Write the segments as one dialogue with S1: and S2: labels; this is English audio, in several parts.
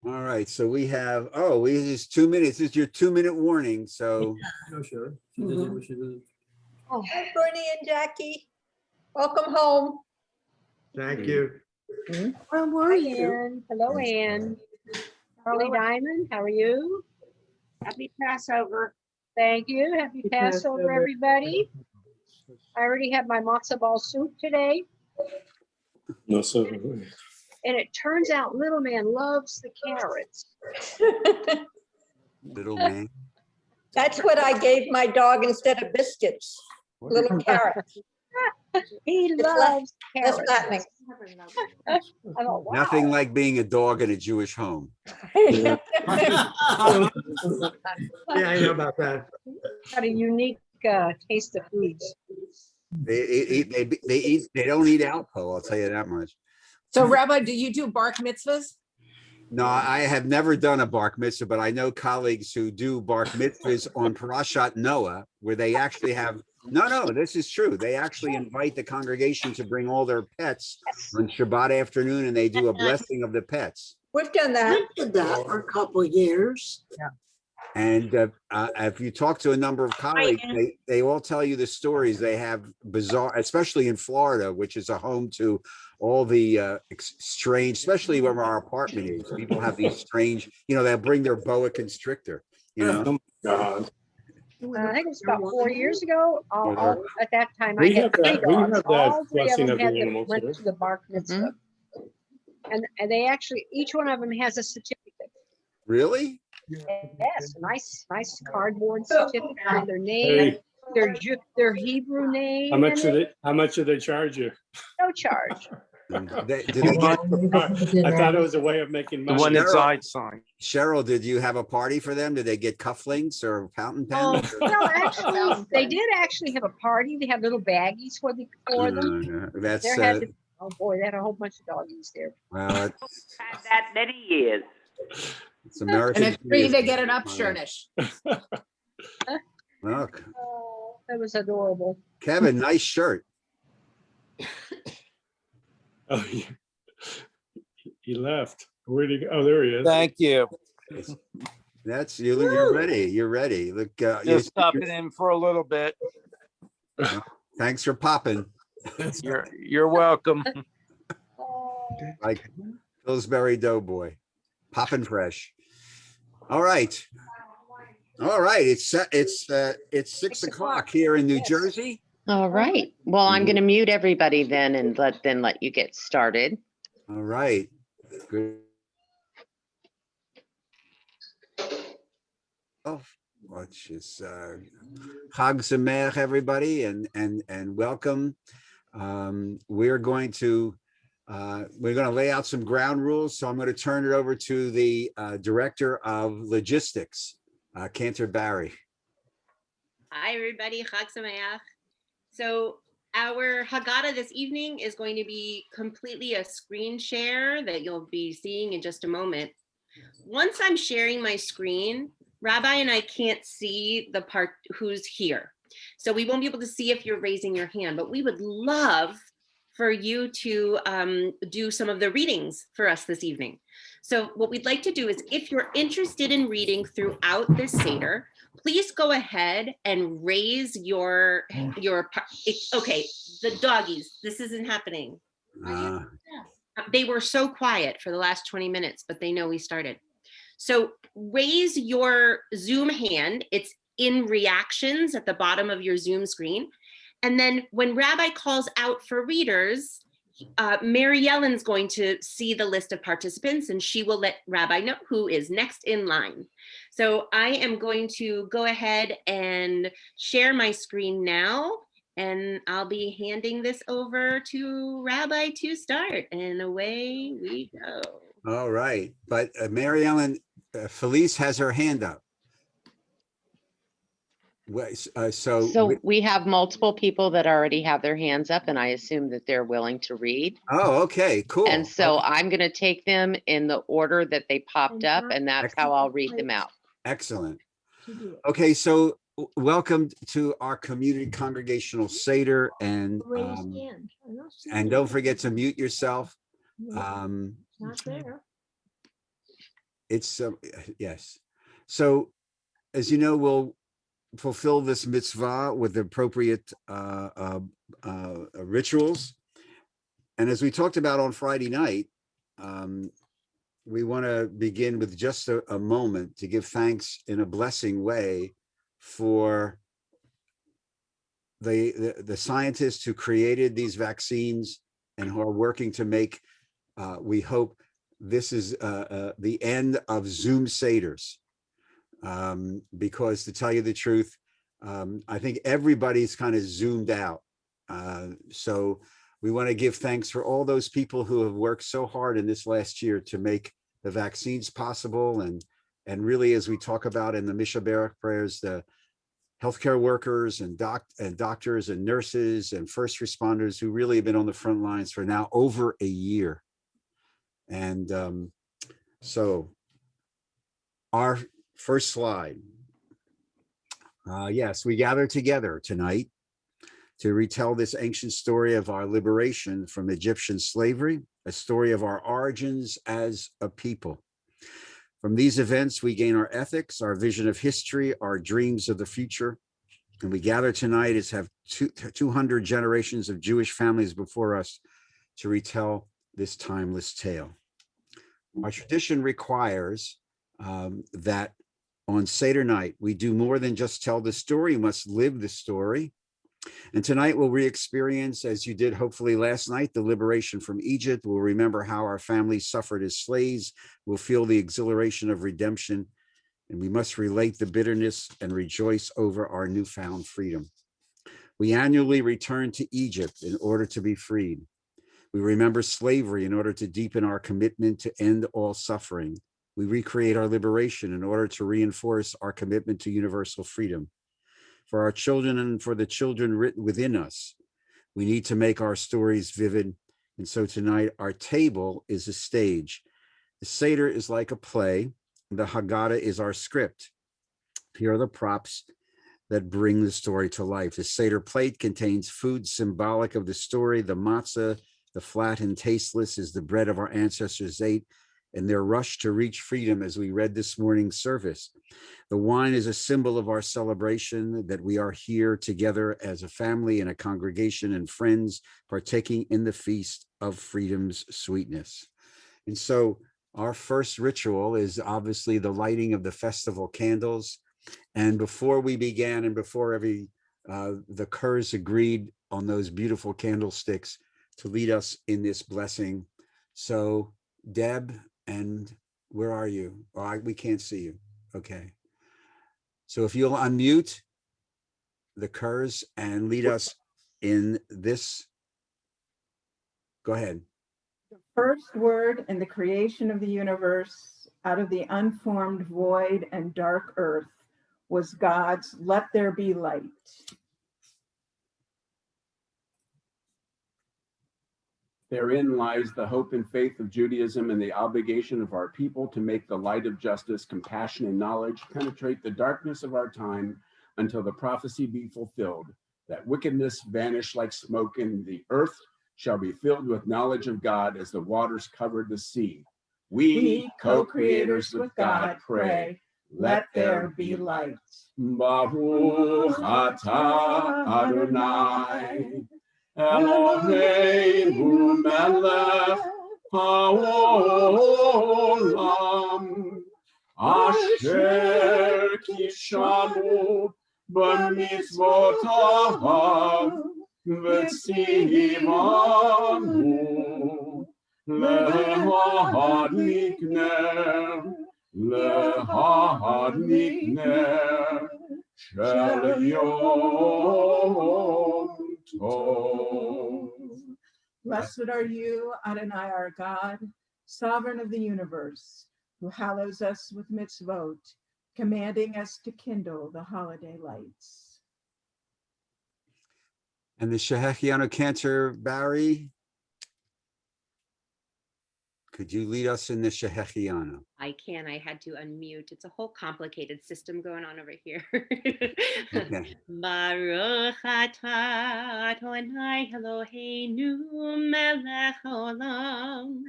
S1: All right, so we have, it's 2 minutes. This is your 2-minute warning, so.
S2: No, sure. She did what she did.
S3: Oh, hi, Bernie and Jackie. Welcome home.
S2: Thank you.
S4: How are
S5: Hi,
S4: you?
S5: Ann. Hello, Ann. Charlie Diamond, how are you?
S4: Happy Passover.
S5: Thank you. Happy Passover, everybody. I already had my matzo ball soup today,
S2: No, so.
S5: and it turns out little man loves the carrots.
S1: Little man.
S3: That's what I gave my dog instead of biscuits, little carrots.
S5: He
S3: It's
S5: loves
S3: That's
S5: carrots.
S3: fattening.
S5: I thought, wow.
S1: Nothing like being a dog in a Jewish home.
S2: Yeah, I know about that.
S5: Got a unique taste of foods.
S1: They don't eat alcohol, I'll tell you that much.
S4: So Rabbi, do you do bar mitzvahs?
S1: No, I have never done a bar mitzvah, but I know colleagues who do bar mitzvahs on Parashat Noah, where they actually have, no, this is true. They actually invite the congregation to bring all their pets on Shabbat afternoon, and they do a blessing of the pets.
S3: We've done that.
S4: I did that for a couple of years.
S1: And if you talk to a number of colleagues, they all tell you the stories. They have bizarre, especially in Florida, which is a home to all the strange, especially where our apartment is. People have these strange, they'll bring their boa constrictor,
S2: Oh, God.
S5: I think it was about 4 years ago. At that time,
S2: We
S5: I had
S2: have
S5: 3
S2: that- we
S5: dogs.
S2: have that
S5: All 3 of
S2: blessing
S5: them
S2: every
S5: had
S2: once in a
S5: went
S2: while.
S5: to the bar mitzvah. And they actually, each one of them has a certificate.
S1: Really?
S5: Yes, nice cardboard certificate with their name,
S2: Hey,
S5: their Hebrew name.
S2: how much do they charge you?
S5: No charge.
S1: Do they get,
S2: I thought it was a way of making
S6: The
S2: money.
S6: one that's
S1: Cheryl.
S6: side sign.
S1: Cheryl, did you have a party for them? Did they get cufflinks or fountain
S5: Oh,
S1: pens?
S5: well, actually, they did actually have a party. They had little baggies for them.
S1: That's
S5: Oh boy, they had a whole bunch of doggies there.
S1: well,
S7: Had that many years.
S1: it's American.
S4: And it's free to get an upshurnish.
S1: Look,
S5: Oh, that was adorable.
S1: Kevin, nice shirt.
S2: Oh, he left. Where'd he go? Oh, there he is.
S6: Thank you.
S1: That's you're ready. You're ready. Look,
S6: Just stopping in for a little bit.
S1: thanks for popping.
S6: You're welcome.
S1: Like Pillsbury Doughboy, popping fresh. All right. It's 6 o'clock here in New
S5: Yes.
S1: Jersey.
S8: All right. Well, I'm going to mute everybody then and let you get started.
S1: All right. Good. Oh, which is Chag Sameach, everybody, and welcome. We're going to lay out some ground rules. So I'm going to turn it over to the director of logistics, Cantor Barry.
S9: Hi, everybody. Chag Sameach. So our Haggadah this evening is going to be completely a screen share that you'll be seeing in just a moment. Once I'm sharing my screen, Rabbi and I can't see the part who's here. So we won't be able to see if you're raising your hand, but we would love for you to do some of the readings for us this evening. So what we'd like to do is, if you're interested in reading throughout this Seder, please go ahead and raise your okay, the doggies, this isn't happening. They were so quiet for the last 20 minutes, but they know we started. So raise your Zoom hand. It's in reactions at the bottom of your Zoom screen. And then when Rabbi calls out for readers, Mary Ellen's going to see the list of participants, and she will let Rabbi know who is next in line. So I am going to go ahead and share my screen now, and I'll be handing this over to Rabbi to start, and away we go.
S1: All right, but Mary Ellen, Felice has her hand up.
S8: So we have multiple people that already have their hands up, and I assume that they're willing to read.
S1: Oh, okay, cool.
S8: And so I'm going to take them in the order that they popped up, and that's how I'll read them out.
S1: Excellent. Okay, so welcome to our community congregational Seder, and don't forget to mute yourself.
S5: Not there.
S1: it's, yes. So as you know, we'll fulfill this mitzvah with appropriate rituals. And as we talked about on Friday night, we want to begin with just a moment to give thanks in a blessing way for the scientists who created these vaccines and who are working to make, we hope this is the end of Zoom Seders. Because to tell you the truth, I think everybody's kind of zoomed out. So we want to give thanks for all those people who have worked so hard in this last year to make the vaccines possible. And really, as we talk about in the Misha Barak prayers, the healthcare workers and doctors and nurses and first responders who really have been on the front lines for now over a year. And so our first slide. Yes, we gather together tonight to retell this ancient story of our liberation from Egyptian slavery, a story of our origins as a people. From these events, we gain our ethics, our vision of history, our dreams of the future. And we gather tonight as have 200 generations of Jewish families before us to retell this timeless tale. Our tradition requires that on Seder night, we do more than just tell the story, we must live the story. And tonight we'll re-experience, as you did hopefully last night, the liberation from Egypt. We'll remember how our families suffered as slaves. We'll feel the exhilaration of redemption, and we must relate the bitterness and rejoice over our newfound freedom. We annually return to Egypt in order to be freed. We remember slavery in order to deepen our commitment to end all suffering. We recreate our liberation in order to reinforce our commitment to universal freedom. For our children and for the children written within us, we need to make our stories vivid. And so tonight, our table is a stage. The Seder is like a play. The Haggadah is our script. Here are the props that bring the story to life. The Seder plate contains food symbolic of the story. The matzah, the flat and tasteless, is the bread of our ancestors ate in their rush to reach freedom, as we read this morning's service. The wine is a symbol of our celebration, that we are here together as a family and a congregation and friends, partaking in the feast of freedom's sweetness. And so our first ritual is obviously the lighting of the festival candles. And before we began, and before the Kurz agreed on those beautiful candlesticks to lead us in this blessing. So Deb, and where are you? Oh, we can't see you. Okay. So if you'll unmute the Kurz and lead us in this. Go ahead.
S10: The first word in the creation of the universe, out of the unformed void and dark earth, was God's "Let there be light."
S11: Therein lies the hope and faith of Judaism and the obligation of our people to make the light of justice, compassion, and knowledge penetrate the darkness of our time until the prophecy be fulfilled, that wickedness vanish like smoke and the earth shall be filled with knowledge of God as the waters covered the sea. We, co-creators with God, pray, let there be light. Baruch atah Adonai, Eloheinu melech haolam, asher kishanu b'mitzvotav v'tzivanu lehadlik ner shel yom tov.
S10: Blessed are you, Adonai our God, sovereign of the universe, who hallows us with mitzvot, commanding us to kindle the holiday lights.
S1: And the Shehechianu Cantor, Barry. could you lead us in the Shehechianu?
S9: I can. I had to unmute. It's a whole complicated system going on over here.
S1: Okay.
S9: Baruch atah Adonai Eloheinu melech haolam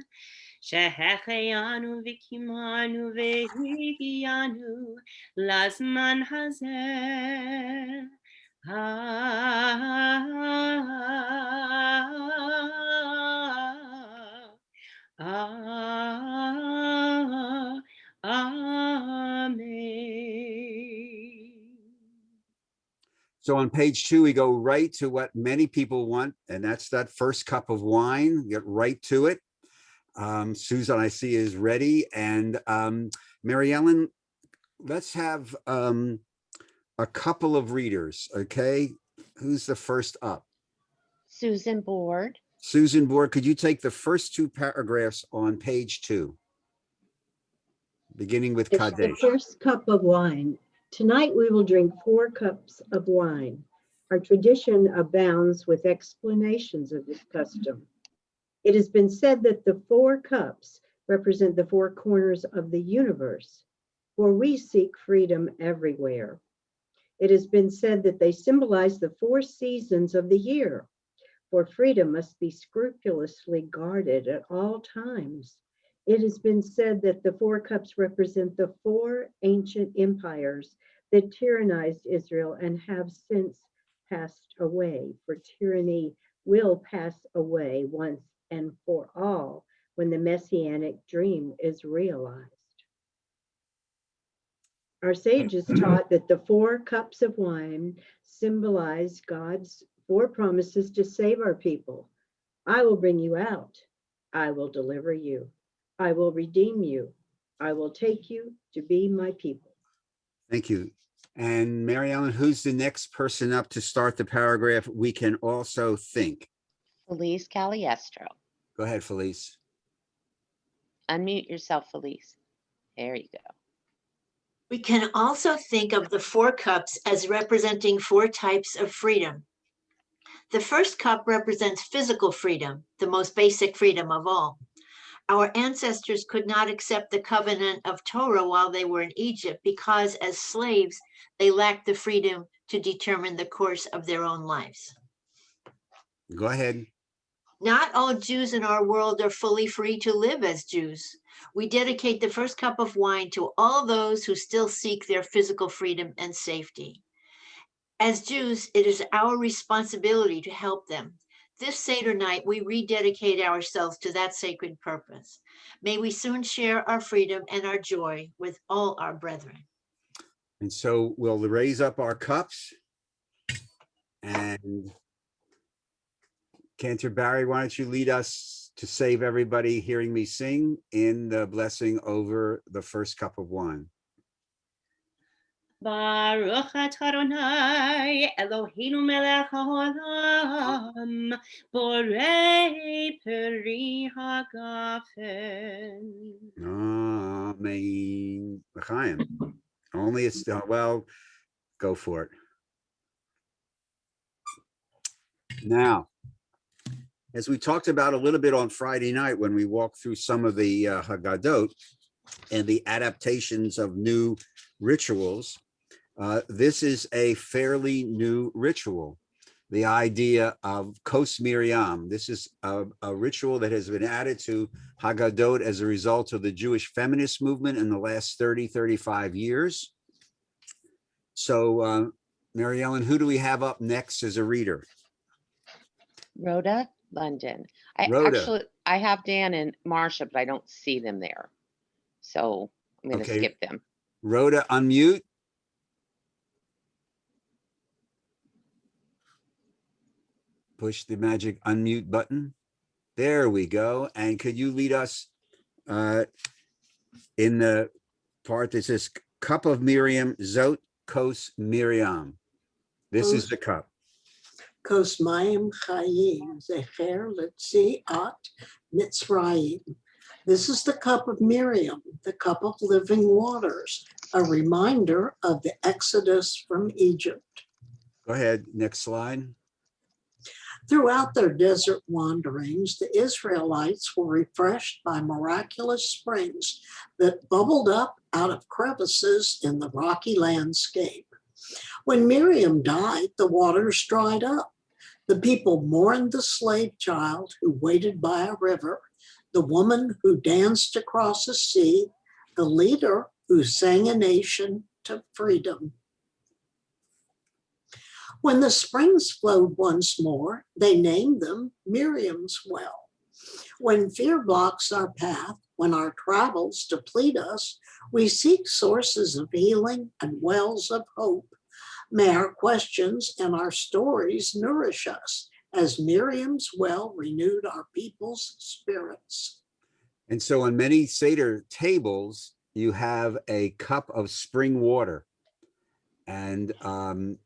S9: shehechianu v'kimanu v'higianu lazman hazeh. Amen.
S1: So on page 2, we go right to what many people want, and that's that first cup of wine. Get right to it. Susan, I see, is ready. And Mary Ellen, let's have a couple of readers, okay? Who's the first up?
S8: Susan Board.
S1: Susan Board, could you take the first 2 paragraphs on page 2? Beginning with
S12: It's the
S1: Kadesh.
S12: first cup of wine. Tonight we will drink 4 cups of wine. Our tradition abounds with explanations of this custom. It has been said that the 4 cups represent the 4 corners of the universe, for we seek freedom everywhere. It has been said that they symbolize the 4 seasons of the year, for freedom must be scrupulously guarded at all times. It has been said that the 4 cups represent the 4 ancient empires that tyrannized Israel and have since passed away, for tyranny will pass away once and for all when the messianic dream is realized. Our sages taught that the 4 cups of wine symbolize God's 4 promises to save our people. I will bring you out. I will deliver you. I will redeem you. I will take you to be my people.
S1: Thank you. And Mary Ellen, who's the next person up to start the paragraph? We can also think.
S8: Felice Caliestro.
S1: Go ahead, Felice.
S8: Unmute yourself, Felice. There you go.
S13: We can also think of the 4 cups as representing 4 types of freedom. The first cup represents physical freedom, the most basic freedom of all. Our ancestors could not accept the covenant of Torah while they were in Egypt because as slaves, they lacked the freedom to determine the course of their own lives.
S1: Go ahead.
S13: Not all Jews in our world are fully free to live as Jews. We dedicate the first cup of wine to all those who still seek their physical freedom and safety. As Jews, it is our responsibility to help them. This Seder night, we rededicate ourselves to that sacred purpose. May we soon share our freedom and our joy with all our brethren.
S1: And so we'll raise up our cups. And Cantor Barry, why don't you lead us to save everybody hearing me sing in the blessing over the first cup of wine.
S9: Baruch atah Adonai Eloheinu melech haolam borei peri hagafen.
S1: Amen. L'chaim. Only it's, well, go for it. Now, as we talked about a little bit on Friday night when we walked through some of the Haggadot and the adaptations of new rituals, this is a fairly new ritual. The idea of Kos Miriam. This is a ritual that has been added to Haggadot as a result of the Jewish feminist movement in the last 30, 35 years. So, Mary Ellen, who do we have up next as a reader?
S8: Rhoda London.
S1: Rhoda.
S8: I have Dan and Marcia, but I don't see them there. So I'm going to skip them.
S1: Rhoda, unmute. Push the magic unmute button. There we go. And could you lead us in the part that says Cup of Miriam, Zot Kos Miriam. This is the cup.
S14: Kos Mayim Chayim Zecher Letziat Mitzrayim. This is the cup of Miriam, the cup of living waters, a reminder of the Exodus from Egypt.
S1: Go ahead, next slide.
S14: Throughout their desert wanderings, the Israelites were refreshed by miraculous springs that bubbled up out of crevices in the rocky landscape. When Miriam died, the waters dried up. The people mourned the slave child who waited by a river, the woman who danced across a sea, the leader who sang a nation to freedom. When the springs flowed once more, they named them Miriam's well. When fear blocks our path, when our travels deplete us, we seek sources of healing and wells of hope. May our questions and our stories nourish us as Miriam's well renewed our people's spirits.
S1: And so on many Seder tables, you have a cup of spring water. And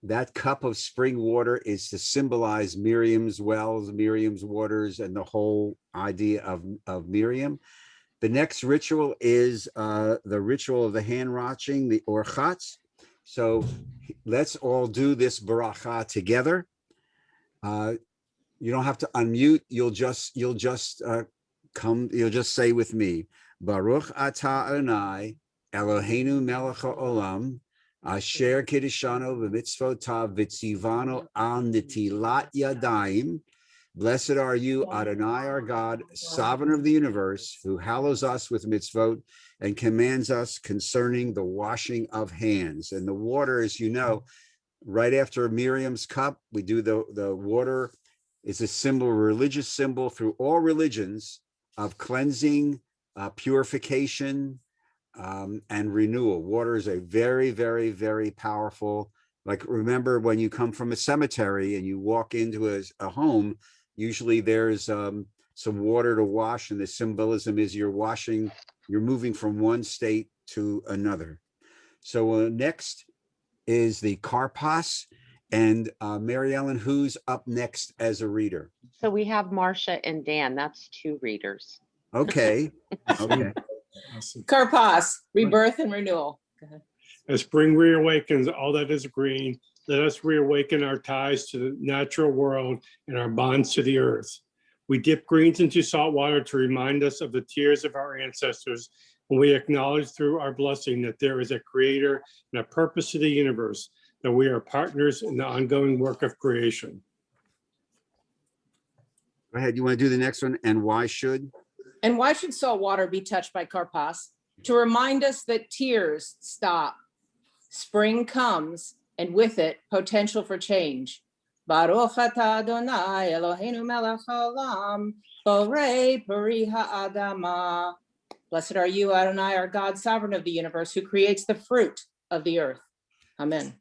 S1: that cup of spring water is to symbolize Miriam's wells, Miriam's waters, and the whole idea of Miriam. The next ritual is the ritual of the hand washing, the orchatz. So let's all do this baracha together. You don't have to unmute. You'll just say with me, Baruch atah Adonai Eloheinu melech haolam asher kiddushanu b'mitzvotav v'tzivanu al netilat yadayim. Blessed are you, Adonai, our God, sovereign of the universe, who hallows us with mitzvot and commands us concerning the washing of hands. And the water, as you know, right after Miriam's cup, we do the water is a symbol, a religious symbol through all religions of cleansing, purification, and renewal. Water is a very, very, very powerful, like remember when you come from a cemetery and you walk into a home, usually there's some water to wash, and the symbolism is you're moving from one state to another. So next is the karpas. And Mary Ellen, who's up next as a reader?
S8: So we have Marcia and Dan. That's 2 readers.
S1: Okay. Okay.
S4: Karpas, rebirth and renewal.
S2: As spring reawakens all that is green, let us reawaken our ties to the natural world and our bonds to the earth. We dip greens into salt water to remind us of the tears of our ancestors, and we acknowledge through our blessing that there is a creator and a purpose to the universe, that we are partners in the ongoing work of creation.
S1: Go ahead. You want to do the next one? And why should?
S4: And why should salt water be touched by Karpas? To remind us that tears stop. Spring comes, and with it, potential for change. Baruch atah Adonai Eloheinu melech haolam, borei peri ha'adama. Blessed are you, Adonai, our God, sovereign of the universe, who creates the fruit of the earth. Amen.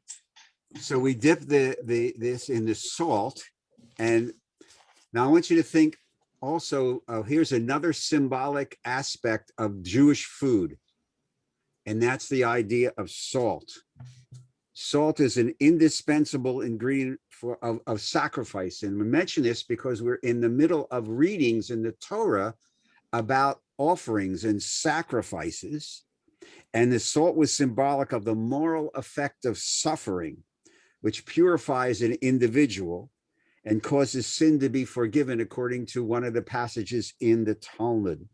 S1: So we dip this in the salt, and now I want you to think also, here's another symbolic aspect of Jewish food, and that's the idea of salt. Salt is an indispensable ingredient of sacrifice, and we mention this because we're in the middle of readings in the Torah about offerings and sacrifices, and the salt was symbolic of the moral effect of suffering, which purifies an individual and causes sin to be forgiven, according to one of the passages in the Talmud.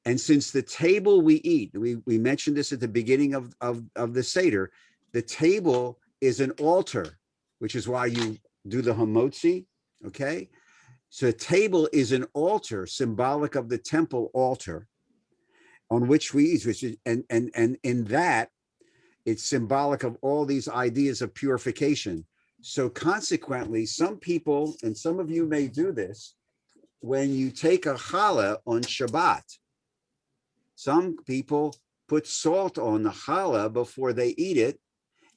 S1: And since the table we eat, we mentioned this at the beginning of the Seder, the table is an altar, which is why you do the hamotzi, okay? So a table is an altar, symbolic of the temple altar, on which we eat, which is, and in that, it's symbolic of all these ideas of purification. So consequently, some people, and some of you may do this, when you take a challah on Shabbat, some people put salt on the challah before they eat it,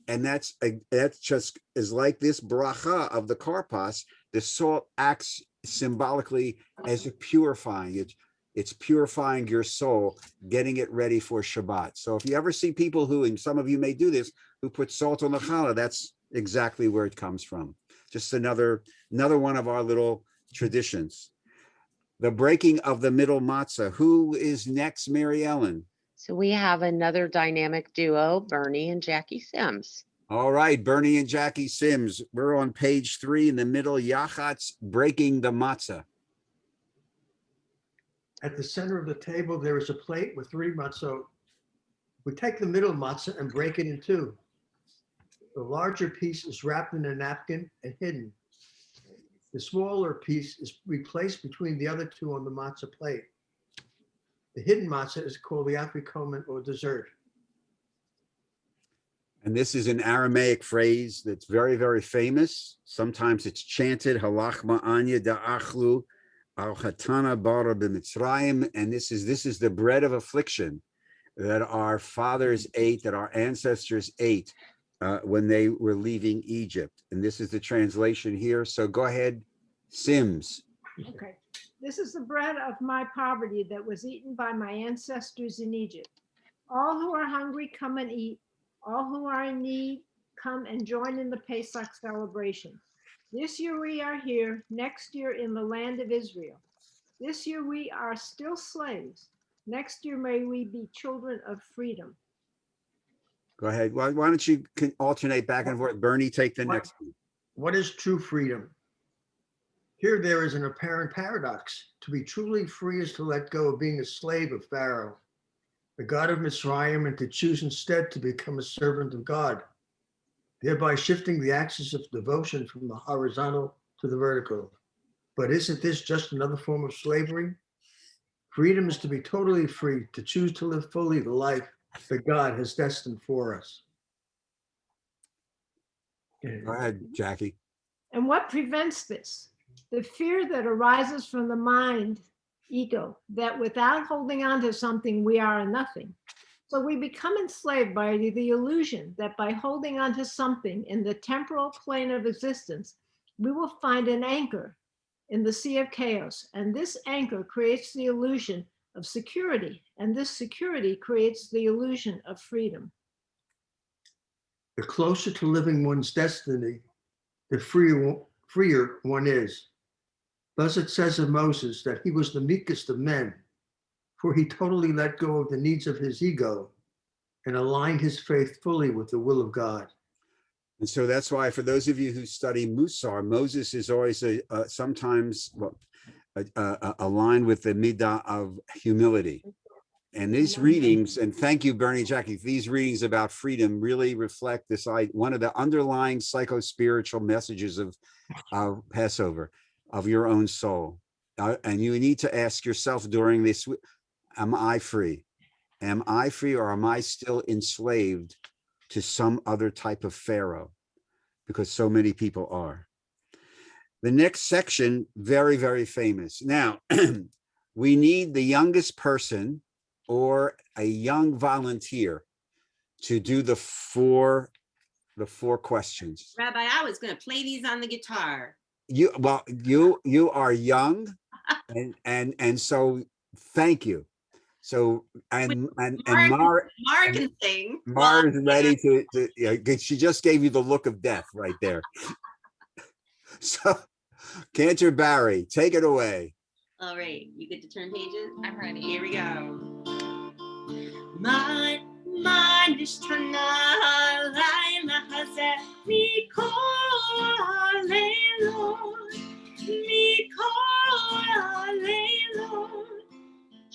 S1: and that's just is like this bracha of the karpas. The salt acts symbolically as a purifying. It's purifying your soul, getting it ready for Shabbat. So if you ever see people who, and some of you may do this, who put salt on the challah, that's exactly where it comes from. Just another one of our little traditions. The breaking of the middle matzah. Who is next, Mary Ellen?
S8: So we have another dynamic duo, Bernie and Jackie Sims.
S1: All right, Bernie and Jackie Sims. We're on page 3 in the middle. Yachatz breaking the matzah.
S15: At the center of the table, there is a plate with 3 matzot. We take the middle matzah and break it in 2. The larger piece is wrapped in a napkin and hidden. The smaller piece is replaced between the other 2 on the matzah plate. The hidden matzah is called the afikomen, or dessert.
S1: And this is an Aramaic phrase that's very, very famous. Sometimes it's chanted, halach ma'anya da'achlu al chatana bara b'mitzrayim. And this is the bread of affliction that our fathers ate, that our ancestors ate when they were leaving Egypt. And this is the translation here. So go ahead, Sims.
S5: Okay. This is the bread of my poverty that was eaten by my ancestors in Egypt. All who are hungry, come and eat. All who are in need, come and join in the Pesach celebration. This year we are here, next year in the land of Israel. This year we are still slaves. Next year may we be children of freedom.
S1: Go ahead. Why don't you alternate back and forth? Bernie, take the next one.
S15: What is true freedom? Here there is an apparent paradox. To be truly free is to let go of being a slave of Pharaoh, the god of Mitzrayim, and to choose instead to become a servant of God, thereby shifting the axis of devotion from the horizontal to the vertical. But isn't this just another form of slavery? Freedom is to be totally free, to choose to live fully the life that God has destined for us.
S1: Go ahead, Jackie.
S5: And what prevents this? The fear that arises from the mind, ego, that without holding on to something, we are a nothing. So we become enslaved by the illusion that by holding on to something in the temporal plane of existence, we will find an anchor in the sea of chaos. And this anchor creates the illusion of security. And this security creates the illusion of freedom.
S15: The closer to living one's destiny, the freer one is. Thus it says of Moses that he was the meekest of men, for he totally let go of the needs of his ego and aligned his faith fully with the will of God.
S1: And so that's why, for those of you who study Musar, Moses is always sometimes aligned with the midah of humility. And these readings, and thank you, Bernie, Jackie, these readings about freedom really reflect this, one of the underlying psycho-spiritual messages of Passover, of your own soul. And you need to ask yourself during this, am I free? Am I free, or am I still enslaved to some other type of Pharaoh? Because so many people are. The next section, very, very famous. Now, we need the youngest person or a young volunteer to do the four questions.
S9: Rabbi, I was going to play these on the guitar.
S1: You are young, and so thank you. So
S9: Mark can sing.
S1: Mara is ready to she just gave you the look of death right there. So Cantor Barry, take it away.
S9: All right, you get to turn pages. I'm ready. Here we go. My mind is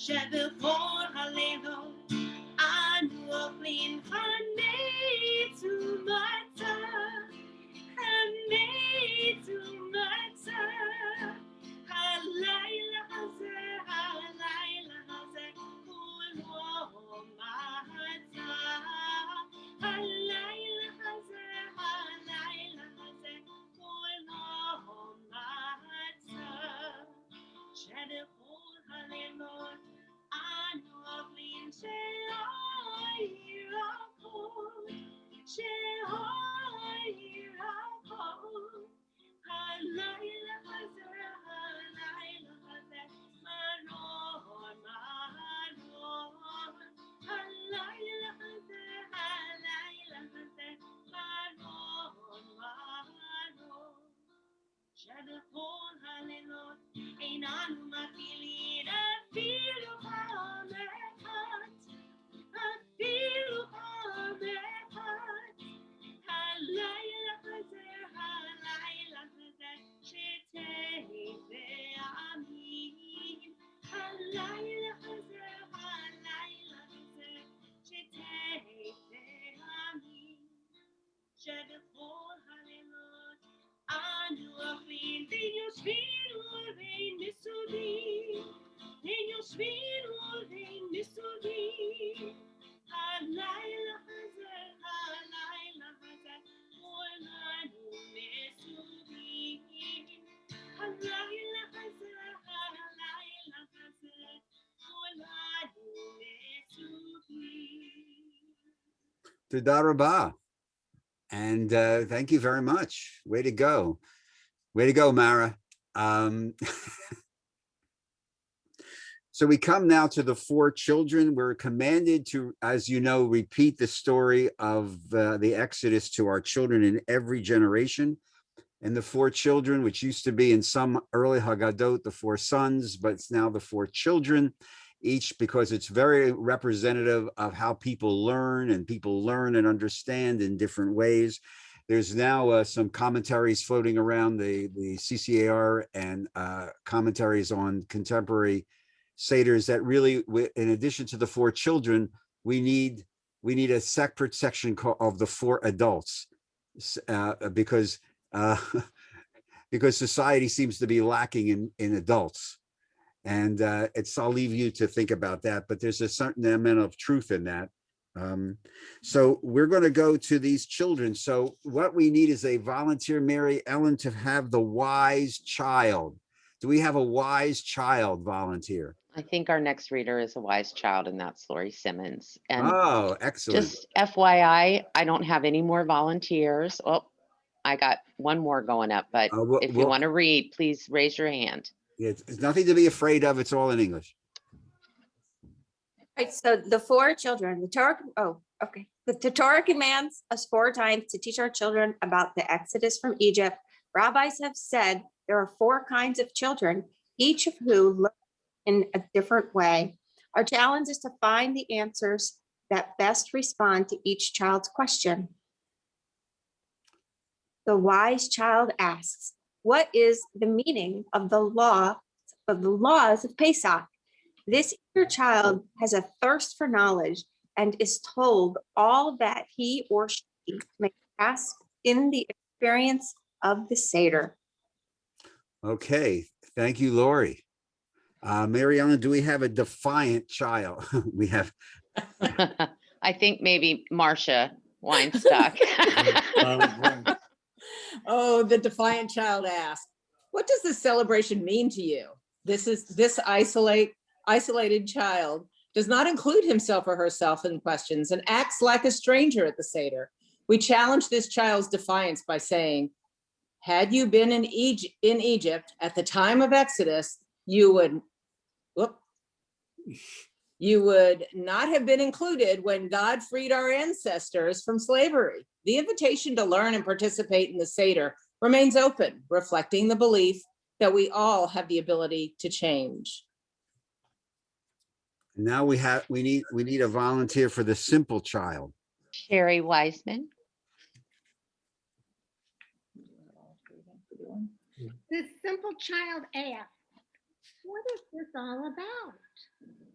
S9: שבכל הלילות אנו אוכלים חמץ ומצה, חמץ ומצה. הלילה הזה כולו מצה. הלילה הזה כולו מצה.
S1: Toda rabah. And thank you very much. Way to go. Way to go, Mara. So we come now to the 4 children. We're commanded to, as you know, repeat the story of the Exodus to our children in every generation. And the 4 children, which used to be in some early Haggadot, the 4 sons, but it's now the 4 children, each because it's very representative of how people learn and understand in different ways. There's now some commentaries floating around the CCAR and commentaries on contemporary Seders that really, in addition to the 4 children, we need a separate section of the 4 adults because society seems to be lacking in adults. And I'll leave you to think about that, but there's a certain amount of truth in that. So we're going to go to these children. So what we need is a volunteer, Mary Ellen, to have the wise child. Do we have a wise child volunteer?
S8: I think our next reader is a wise child, and that's Laurie Simmons. And
S1: oh, excellent.
S8: Just FYI, I don't have any more volunteers. Oh, I got one more going up, but if you want to read, please raise your hand.
S1: It's nothing to be afraid of. It's all in English.
S16: Right, so the 4 children, the Torah, okay. The Torah commands us 4 times to teach our children about the Exodus from Egypt. Rabbis have said there are 4 kinds of children, each of whom learn in a different way. Our challenge is to find the answers that best respond to each child's question. The wise child asks, what is the meaning of the laws of Pesach? This eager child has a thirst for knowledge and is told all that he or she may ask in the experience of the Seder.
S1: Okay, thank you, Laurie. Mary Ellen, do we have a defiant child? We have.
S8: I think maybe Marcia Weinstock.
S4: Oh, the defiant child asked, what does this celebration mean to you? This isolated child does not include himself or herself in questions and acts like a stranger at the Seder. We challenge this child's defiance by saying, had you been in Egypt at the time of Exodus, you would not have been included when God freed our ancestors from slavery. The invitation to learn and participate in the Seder remains open, reflecting the belief that we all have the ability to change.
S1: Now we need a volunteer for the simple child.
S8: Sherry Wiseman.
S17: This simple child asks, what is this all about?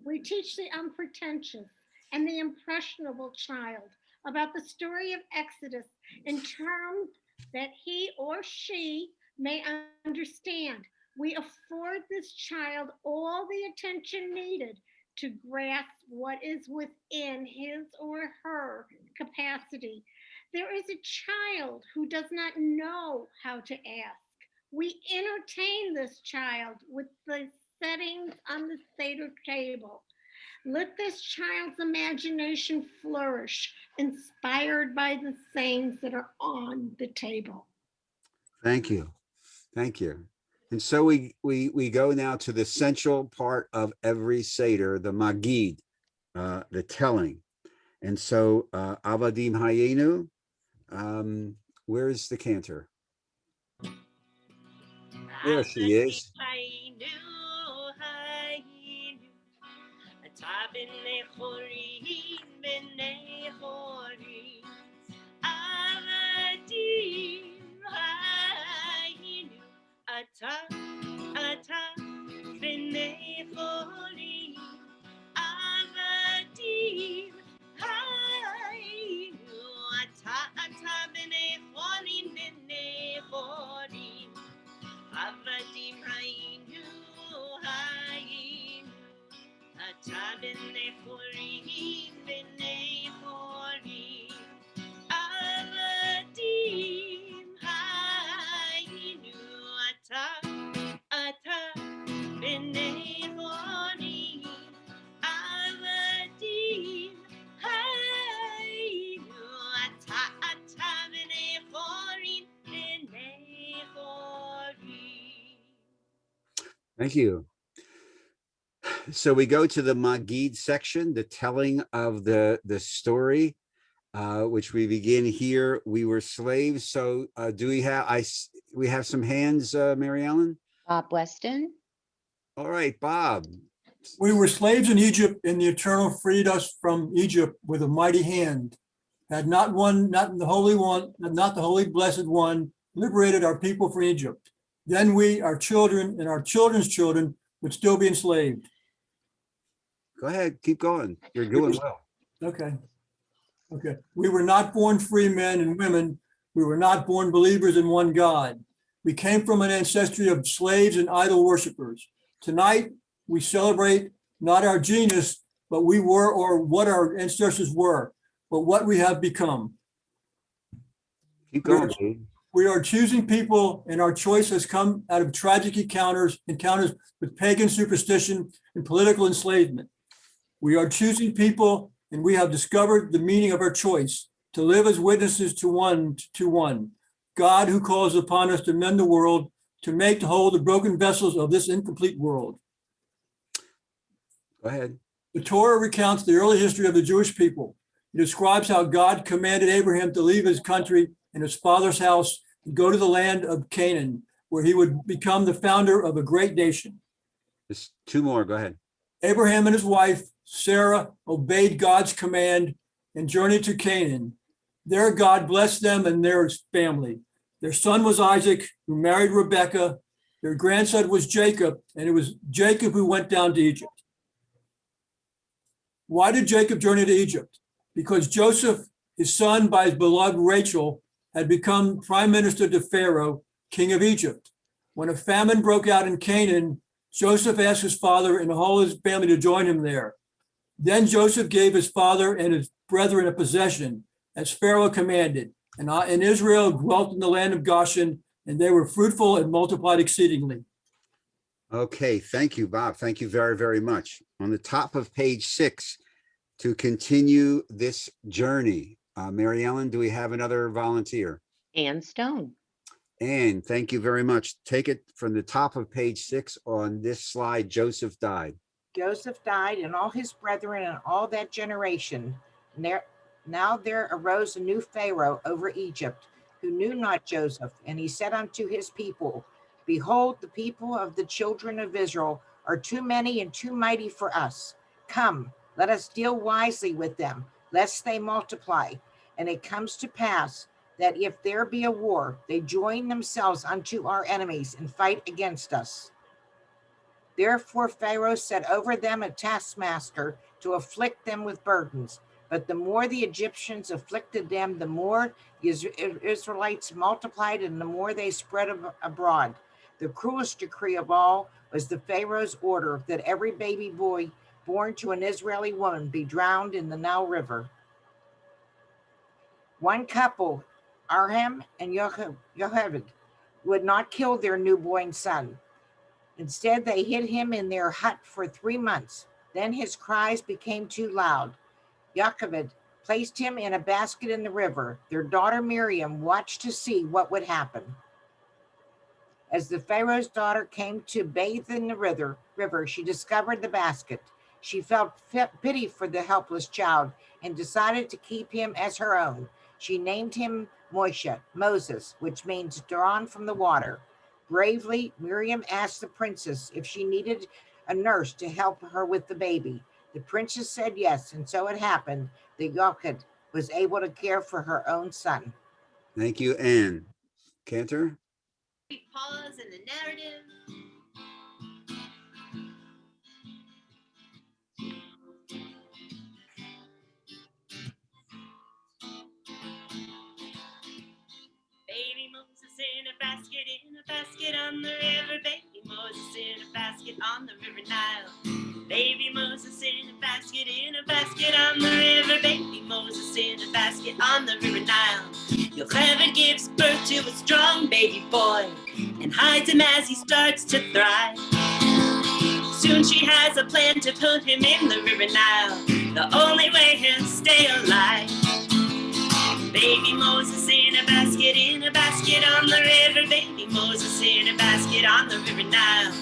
S17: We teach the unpretentious and the impressionable child about the story of Exodus in terms that he or she may understand. We afford this child all the attention needed to grasp what is within his or her capacity. There is a child who does not know how to ask. We entertain this child with the settings on the Seder table. Let this child's imagination flourish, inspired by the things that are on the table.
S1: Thank you. Thank you. And so we go now to the central part of every Seder, the Magid, the telling. And so Avadim Hayenu, where's the cantor? There she is. Thank you. So we go to the Magid section, the telling of the story, which we begin here. We were slaves. So do we have, we have some hands, Mary Ellen?
S8: Bob Weston.
S1: All right, Bob.
S18: We were slaves in Egypt, and the Eternal freed us from Egypt with a mighty hand. Had not the Holy Blessed One, liberated our people from Egypt, then we, our children, and our children's children would still be enslaved.
S1: Go ahead, keep going. You're doing well.
S18: Okay. We were not born free men and women. We were not born believers in one God. We came from an ancestry of slaves and idol worshipers. Tonight, we celebrate not our genius, but we were, or what our ancestors were, but what we have become.
S1: Keep going.
S18: We are choosing people, and our choice has come out of tragic encounters with pagan superstition and political enslavement. We are choosing people, and we have discovered the meaning of our choice, to live as witnesses to one, God who calls upon us to mend the world, to make whole the broken vessels of this incomplete world.
S1: Go ahead.
S18: The Torah recounts the early history of the Jewish people. It describes how God commanded Abraham to leave his country and his father's house and go to the land of Canaan, where he would become the founder of a great nation.
S1: Just two more, go ahead.
S18: Abraham and his wife, Sarah, obeyed God's command and journeyed to Canaan. There, God blessed them and their family. Their son was Isaac, who married Rebekah. Their grandson was Jacob, and it was Jacob who went down to Egypt. Why did Jacob journey to Egypt? Because Joseph, his son by his beloved Rachel, had become prime minister to Pharaoh, king of Egypt. When a famine broke out in Canaan, Joseph asked his father and all his family to join him there. Then Joseph gave his father and his brethren a possession, as Pharaoh commanded. And Israel dwelt in the land of Goshen, and they were fruitful and multiplied exceedingly.
S1: Okay, thank you, Bob. Thank you very, very much. On the top of page 6, to continue this journey, Mary Ellen, do we have another volunteer?
S8: Ann Stone.
S1: Ann, thank you very much. Take it from the top of page 6 on this slide. Joseph died.
S19: Joseph died, and all his brethren and all that generation. Now there arose a new Pharaoh over Egypt, who knew not Joseph. And he said unto his people, Behold, the people of the children of Israel are too many and too mighty for us. Come, let us deal wisely with them, lest they multiply. And it comes to pass that if there be a war, they join themselves unto our enemies and fight against us. Therefore Pharaoh set over them a taskmaster to afflict them with burdens. But the more the Egyptians afflicted them, the more the Israelites multiplied and the more they spread abroad. The cruelest decree of all was the Pharaoh's order that every baby boy born to an Israeli woman be drowned in the Nile River. One couple, Arhem and Yocheved, would not kill their newborn son. Instead, they hid him in their hut for 3 months. Then his cries became too loud. Yocheved placed him in a basket in the river. Their daughter Miriam watched to see what would happen. As the Pharaoh's daughter came to bathe in the river, she discovered the basket. She felt pity for the helpless child and decided to keep him as her own. She named him Moses, which means drawn from the water. Bravely, Miriam asked the princess if she needed a nurse to help her with the baby. The princess said yes, and so it happened that Yocheved was able to care for her own son.
S1: Thank you, Ann. Cantor?
S9: Pause in the narrative. Baby Moses in a basket on the river. Baby Moses in a basket on the river Nile. Baby Moses in a basket on the river. Baby Moses in a basket on the river Nile. Yocheved gives birth to a strong baby boy and hides him as he starts to thrive. Soon she has a plan to put him in the river Nile, the only way he'll stay alive. Baby Moses in a basket on the river. Baby Moses in a basket on the river Nile.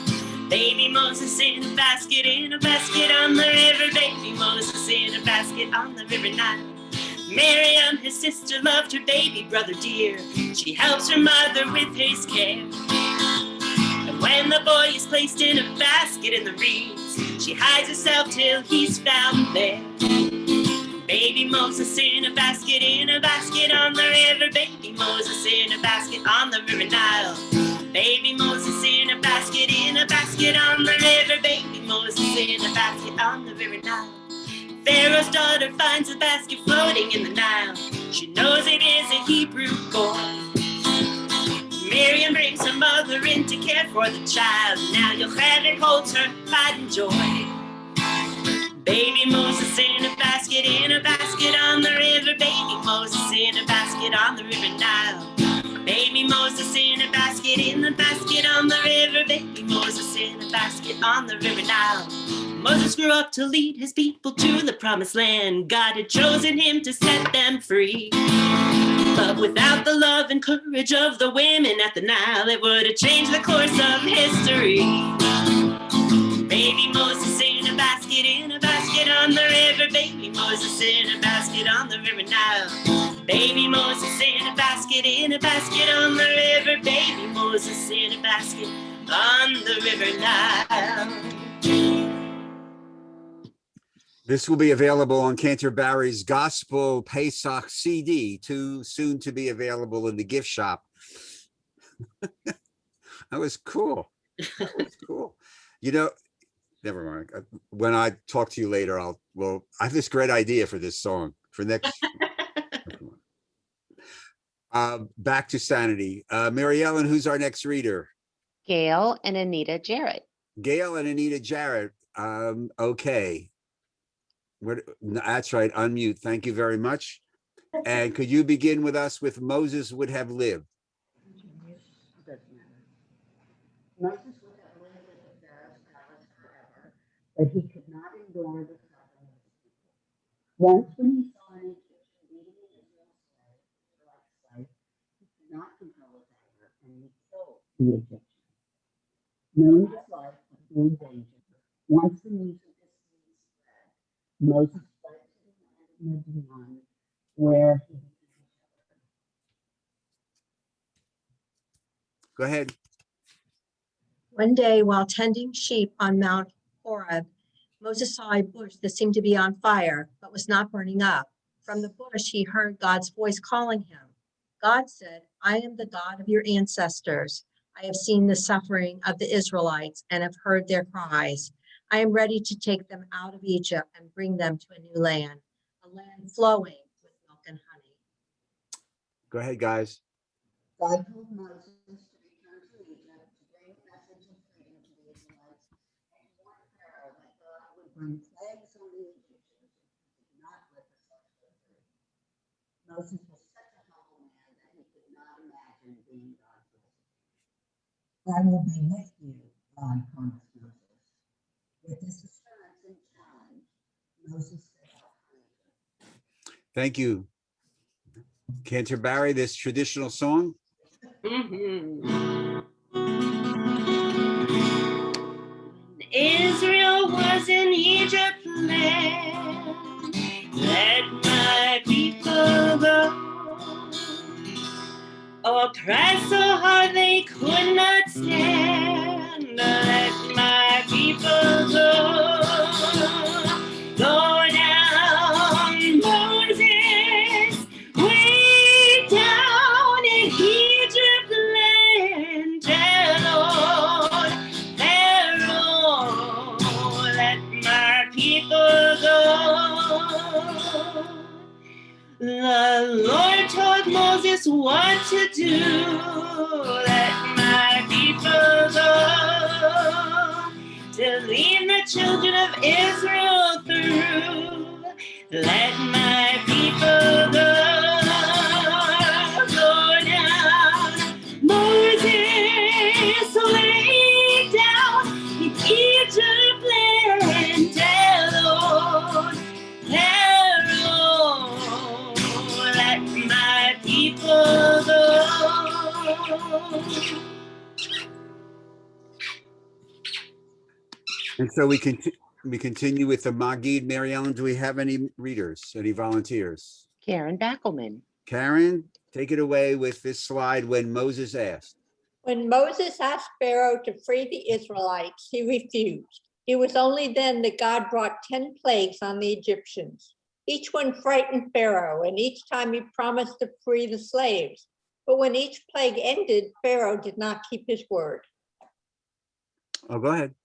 S20: Baby Moses in a basket on the river. Baby Moses in a basket on the river Nile. Miriam, his sister, loved her baby brother dear. She helps her mother with his care. And when the boy is placed in a basket in the reeds, she hides herself till he's found there. Baby Moses in a basket on the river. Baby Moses in a basket on the river Nile. Baby Moses in a basket on the river. Baby Moses in a basket on the river Nile. Pharaoh's daughter finds a basket floating in the Nile. She knows it is a Hebrew boy. Miriam brings her mother in to care for the child. Now Yocheved holds her pride and joy. Baby Moses in a basket on the river. Baby Moses in a basket on the river Nile. Baby Moses in a basket on the river. Baby Moses in a basket on the river Nile. Moses grew up to lead his people to the promised land. God had chosen him to set them free. But without the love and courage of the women at the Nile, it would have changed the course of history. Baby Moses in a basket on the river. Baby Moses in a basket on the river Nile. Baby Moses in a basket on the river. Baby Moses in a basket on the river Nile.
S1: This will be available on Canterbury's Gospel Pesach CD, too soon to be available in the gift shop. That was cool. That was cool. You know, never mind. When I talk to you later, I have this great idea for this song for next. Back to sanity. Mary Ellen, who's our next reader?
S8: Gail and Anita Jarrett.
S1: Gail and Anita Jarrett. Okay. That's right. Unmute. Thank you very much. And could you begin with us with Moses would have lived?
S12: Moses would have lived at the Pharaoh's palace forever, but he could not endure the suffering of his people. Once when he saw an Egyptian beating an Israelite slave, he could not control his anger, and he killed the Egyptian. Knowing his life would be in danger, once the news of this deed spread, Moses fled to the land of Midian, where he became a shepherd.
S1: Go ahead.
S21: One day, while tending sheep on Mount Horeb, Moses saw a bush that seemed to be on fire, but was not burning up. From the bush, he heard God's voice calling him. God said, "I am the God of your ancestors. I have seen the suffering of the Israelites and have heard their cries. I am ready to take them out of Egypt and bring them to a new land, a land flowing with milk and honey."
S1: Go ahead, guys.
S12: God told Moses to return to Egypt to bring a message of freedom to the Israelites and warn Pharaoh that God would bring plagues on the Egyptians if he did not let the slaves go free. Moses was such a humble man that he could not imagine being God's messenger. I will be with you, God promised Moses. With this assurance and challenge, Moses set out for Egypt.
S1: Thank you. Canterbury, this traditional song.
S20: Israel was in Egypt land. Let my people go. Oppressed so hard they could not stand. Let my people go. Go down, Moses, way down in Egypt land. Pharaoh, let my people go. The Lord told Moses what to do. Let my people go. To lead the children of Israel through. Let my people go. Go down, Moses, lay down in Egypt land. Lord, let my people go.
S1: And so we continue with the Magid. Mary Ellen, do we have any readers, any volunteers?
S8: Karen Backelman.
S1: Karen, take it away with this slide when Moses asked.
S3: When Moses asked Pharaoh to free the Israelites, he refused. It was only then that God brought 10 plagues on the Egyptians. Each one frightened Pharaoh, and each time he promised to free the slaves. But when each plague ended, Pharaoh did not keep his word.
S1: Oh, go ahead.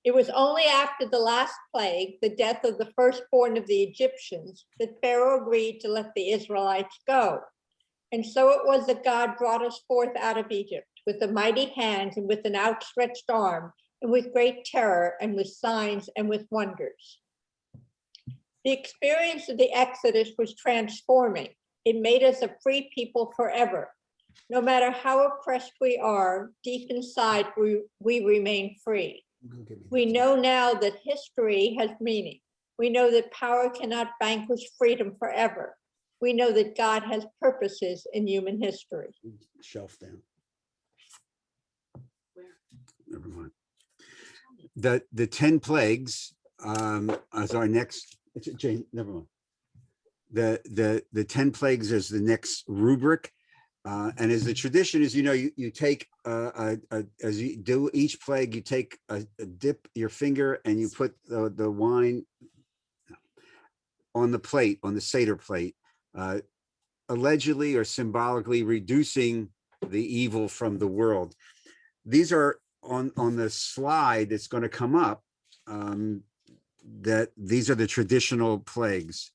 S3: It was only after the last plague, the death of the firstborn of the Egyptians, that Pharaoh agreed to let the Israelites go. And so it was that God brought us forth out of Egypt with a mighty hand and with an outstretched arm, and with great terror and with signs and with wonders. The experience of the Exodus was transforming. It made us a free people forever. No matter how oppressed we are, deep inside we remain free. We know now that history has meaning. We know that power cannot vanquish freedom forever. We know that God has purposes in human history.
S1: Shelf down. Never mind. The 10 plagues as our next, Jane, never mind. The 10 plagues is the next rubric. And as the tradition is, you take as you do each plague, you take a dip your finger and you put the wine on the plate, on the Seder plate, allegedly or symbolically reducing the evil from the world. These are on the slide that's going to come up, that these are the traditional plagues.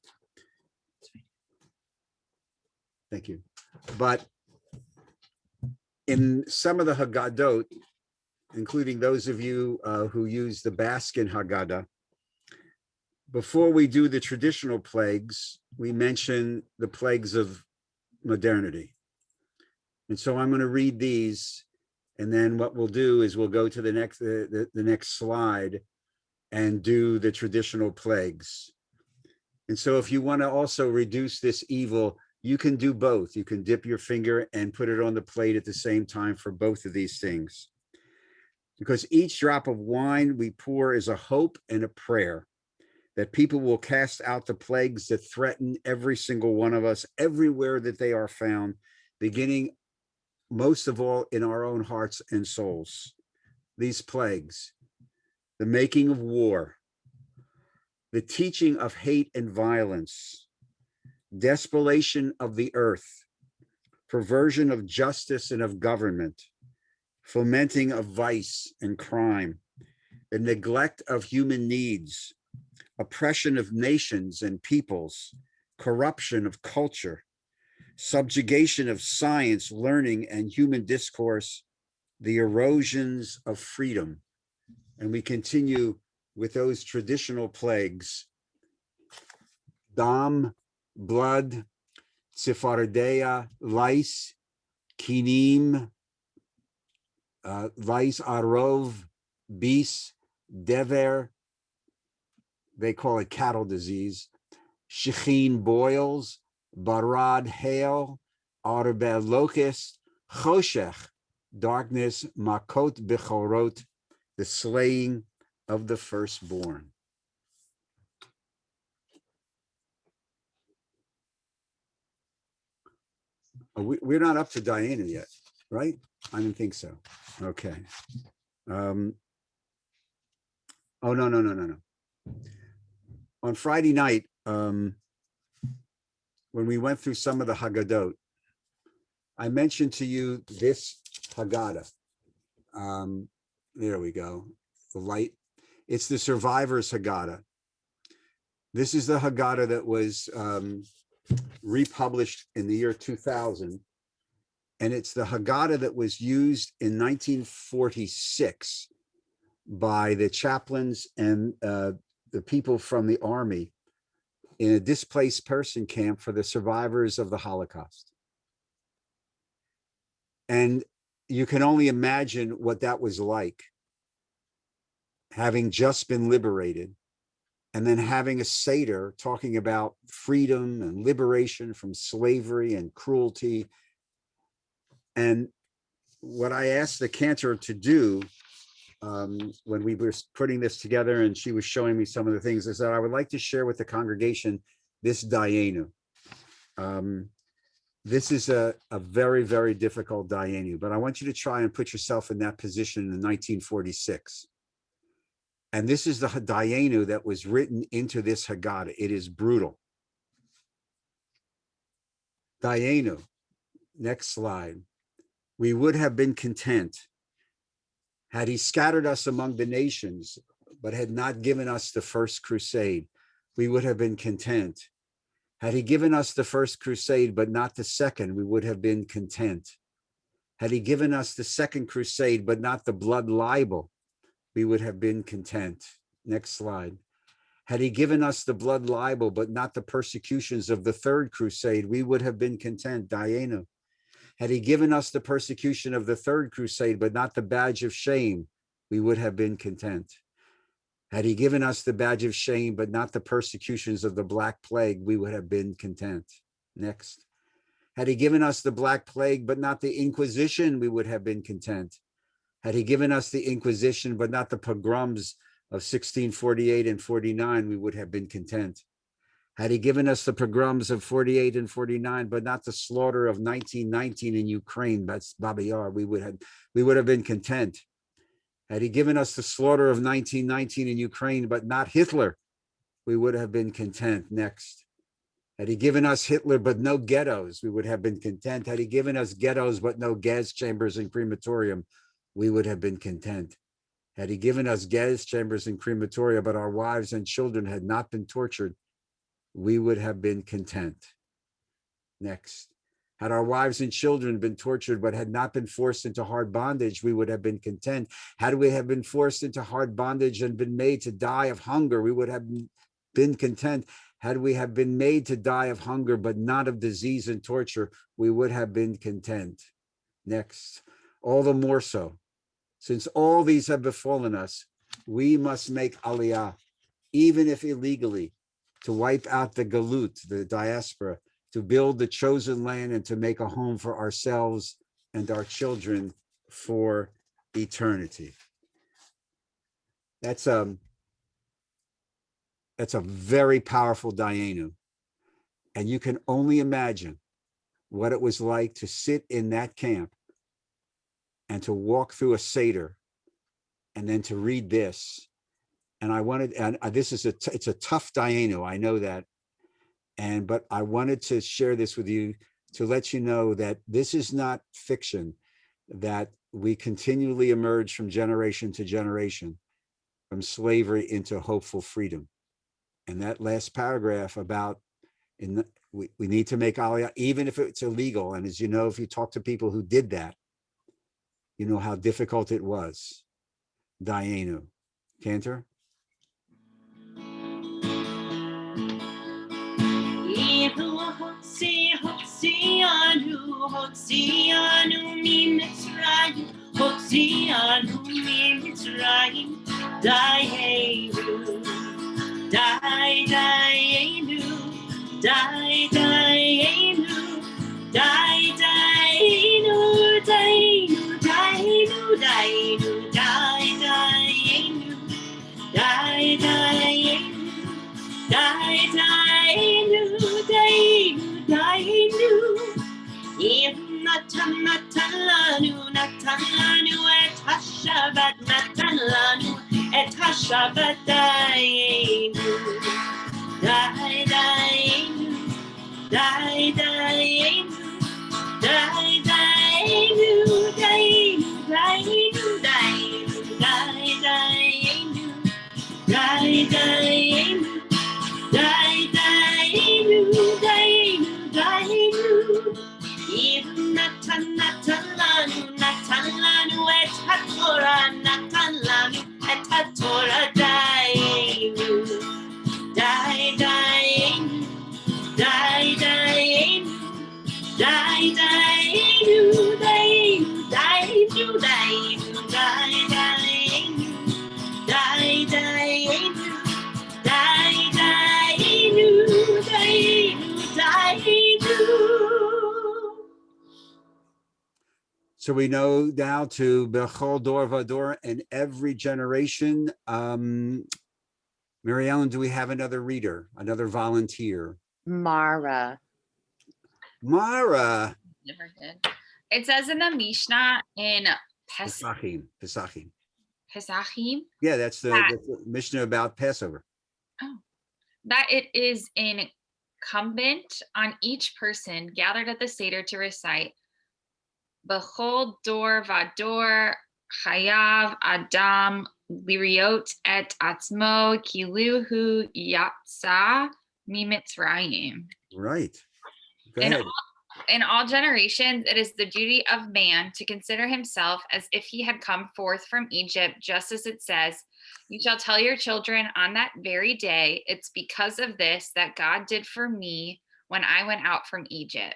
S1: Thank you. But in some of the Haggadot, including those of you who use the Baskin Haggadah, before we do the traditional plagues, we mention the plagues of modernity. And so I'm going to read these, and then what we'll do is we'll go to the next slide and do the traditional plagues. And so if you want to also reduce this evil, you can do both. You can dip your finger and put it on the plate at the same time for both of these things. Because each drop of wine we pour is a hope and a prayer that people will cast out the plagues that threaten every single one of us, everywhere that they are found, beginning most of all in our own hearts and souls. These plagues, the making of war, the teaching of hate and violence, despoliation of the earth, perversion of justice and of government, fomenting of vice and crime, the neglect of human needs, oppression of nations and peoples, corruption of culture, subjugation of science, learning, and human discourse, the erosions of freedom. And we continue with those traditional plagues: dam, blood, tsephardeia, lice, kinim, lice arov, bis, dever, they call it cattle disease, shechin boils, barad hail, arbel locust, choshech, darkness, makot bechorot, the slaying of the firstborn. We're not up to Diana yet, right? I didn't think so. Okay. Oh, no. On Friday night, when we went through some of the Haggadot, I mentioned to you this Haggadah. There we go. The light. It's the Survivor's Haggadah. This is the Haggadah that was republished in the year 2000. And it's the Haggadah that was used in 1946 by the chaplains and the people from the army in a displaced person camp for the survivors of the Holocaust. And you can only imagine what that was like, having just been liberated, and then having a Seder talking about freedom and liberation from slavery and cruelty. And what I asked the cantor to do when we were putting this together and she was showing me some of the things, is that I would like to share with the congregation this Dayenu. This is a very, very difficult Dayenu, but I want you to try and put yourself in that position in 1946. And this is the Dayenu that was written into this Haggadah. It is brutal. Dayenu, next slide. We would have been content had he scattered us among the nations, but had not given us the first crusade. We would have been content. Had he given us the first crusade, but not the second, we would have been content. Had he given us the second crusade, but not the blood libel, we would have been content. Next slide. Had he given us the blood libel, but not the persecutions of the third crusade, we would have been content. Dayenu. Had he given us the persecution of the third crusade, but not the badge of shame, we would have been content. Had he given us the badge of shame, but not the persecutions of the Black Plague, we would have been content. Next. Had he given us the Black Plague, but not the Inquisition, we would have been content. Had he given us the Inquisition, but not the pogroms of 1648 and 49, we would have been content. Had he given us the pogroms of 48 and 49, but not the slaughter of 1919 in Ukraine, that's Babi Yar, we would have been content. Had he given us the slaughter of 1919 in Ukraine, but not Hitler, we would have been content. Next. Had he given us Hitler, but no ghettos, we would have been content. Had he given us ghettos, but no gas chambers and crematorium, we would have been content. Had he given us gas chambers and crematoria, but our wives and children had not been tortured, we would have been content. Next. Had our wives and children been tortured, but had not been forced into hard bondage, we would have been content. Had we have been forced into hard bondage and been made to die of hunger, we would have been content. Had we have been made to die of hunger, but not of disease and torture, we would have been content. Next. All the more so, since all these have befallen us, we must make aliyah, even if illegally, to wipe out the galut, the diaspora, to build the chosen land and to make a home for ourselves and our children for eternity. That's a very powerful Dayenu. And you can only imagine what it was like to sit in that camp and to walk through a Seder and then to read this. And I wanted, and this is it's a tough Dayenu, I know that. But I wanted to share this with you to let you know that this is not fiction, that we continually emerge from generation to generation, from slavery into hopeful freedom. And that last paragraph about we need to make aliyah, even if it's illegal. And as you know, if you talk to people who did that, you know how difficult it was. Dayenu. Cantor?
S20: Hotsianu mi Mitzrayim, Hotsianu mi Mitzrayim, Dayenu, Dayenu, Dayenu, Dayenu, Dayenu, Dayenu, Dayenu, Dayenu, Dayenu, Dayenu, Dayenu, Dayenu. Natalanu, Natalanu, et Hashabat, Natalanu, et Hashabat, Dayenu, Dayenu, Dayenu, Dayenu, Dayenu, Dayenu, Dayenu, Dayenu, Dayenu, Dayenu, Dayenu, Dayenu. Natalanu, Natalanu, et HaTorah, Natalanu, et HaTorah, Dayenu,
S1: So we know now to Bechol Dor Vador in every generation. Mary Ellen, do we have another reader, another volunteer?
S8: Mara.
S1: Mara.
S7: Never did. It says in the Mishnah in
S1: Pesachim.
S7: Pesachim.
S1: Yeah, that's the Mishnah about Passover.
S7: That it is incumbent on each person gathered at the Seder to recite Bechol Dor Vador Chayav Adam Liriot et Atzmo Kiluhu Yatsa Mimitzrayim.
S1: Right. Go ahead.
S7: In all generations, it is the duty of man to consider himself as if he had come forth from Egypt, just as it says, you shall tell your children on that very day, it's because of this that God did for me when I went out from Egypt.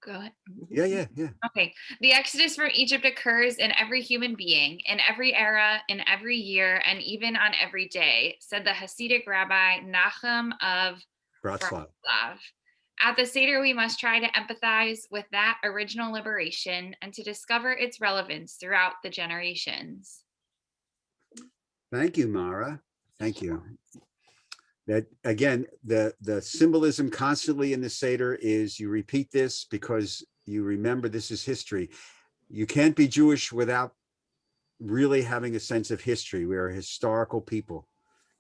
S7: Go ahead.
S1: Yeah.
S7: Okay. The exodus from Egypt occurs in every human being, in every era, in every year, and even on every day, said the Hasidic rabbi Nachum of
S1: Bratslav.
S7: At the Seder, we must try to empathize with that original liberation and to discover its relevance throughout the generations.
S1: Thank you, Mara. Thank you. That again, the symbolism constantly in the Seder is you repeat this because you remember this is history. You can't be Jewish without really having a sense of history. We are a historical people.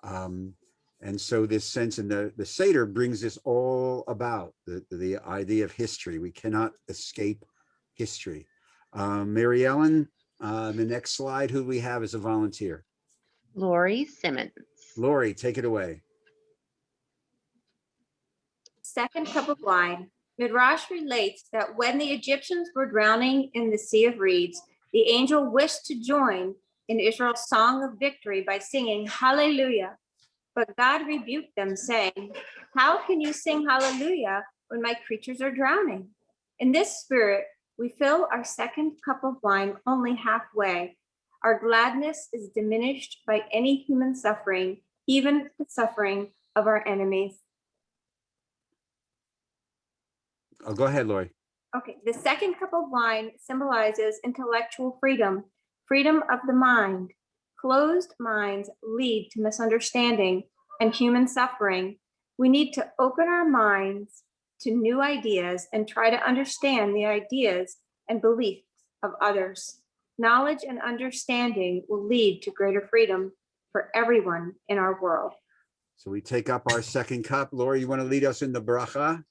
S1: And so this sense in the Seder brings this all about, the idea of history. We cannot escape history. Mary Ellen, the next slide, who we have as a volunteer?
S8: Laurie Simmons.
S1: Laurie, take it away.
S16: Second cup of wine. Midrash relates that when the Egyptians were drowning in the Sea of Reeds, the angel wished to join in Israel's song of victory by singing Hallelujah. But God rebuked them, saying, how can you sing hallelujah when my creatures are drowning? In this spirit, we fill our second cup of wine only halfway. Our gladness is diminished by any human suffering, even the suffering of our enemies.
S1: Oh, go ahead, Laurie.
S16: Okay, the second cup of wine symbolizes intellectual freedom, freedom of the mind. Closed minds lead to misunderstanding and human suffering. We need to open our minds to new ideas and try to understand the ideas and beliefs of others. Knowledge and understanding will lead to greater freedom for everyone in our world.
S1: So we take up our second cup. Laurie, you want to lead us in the bracha?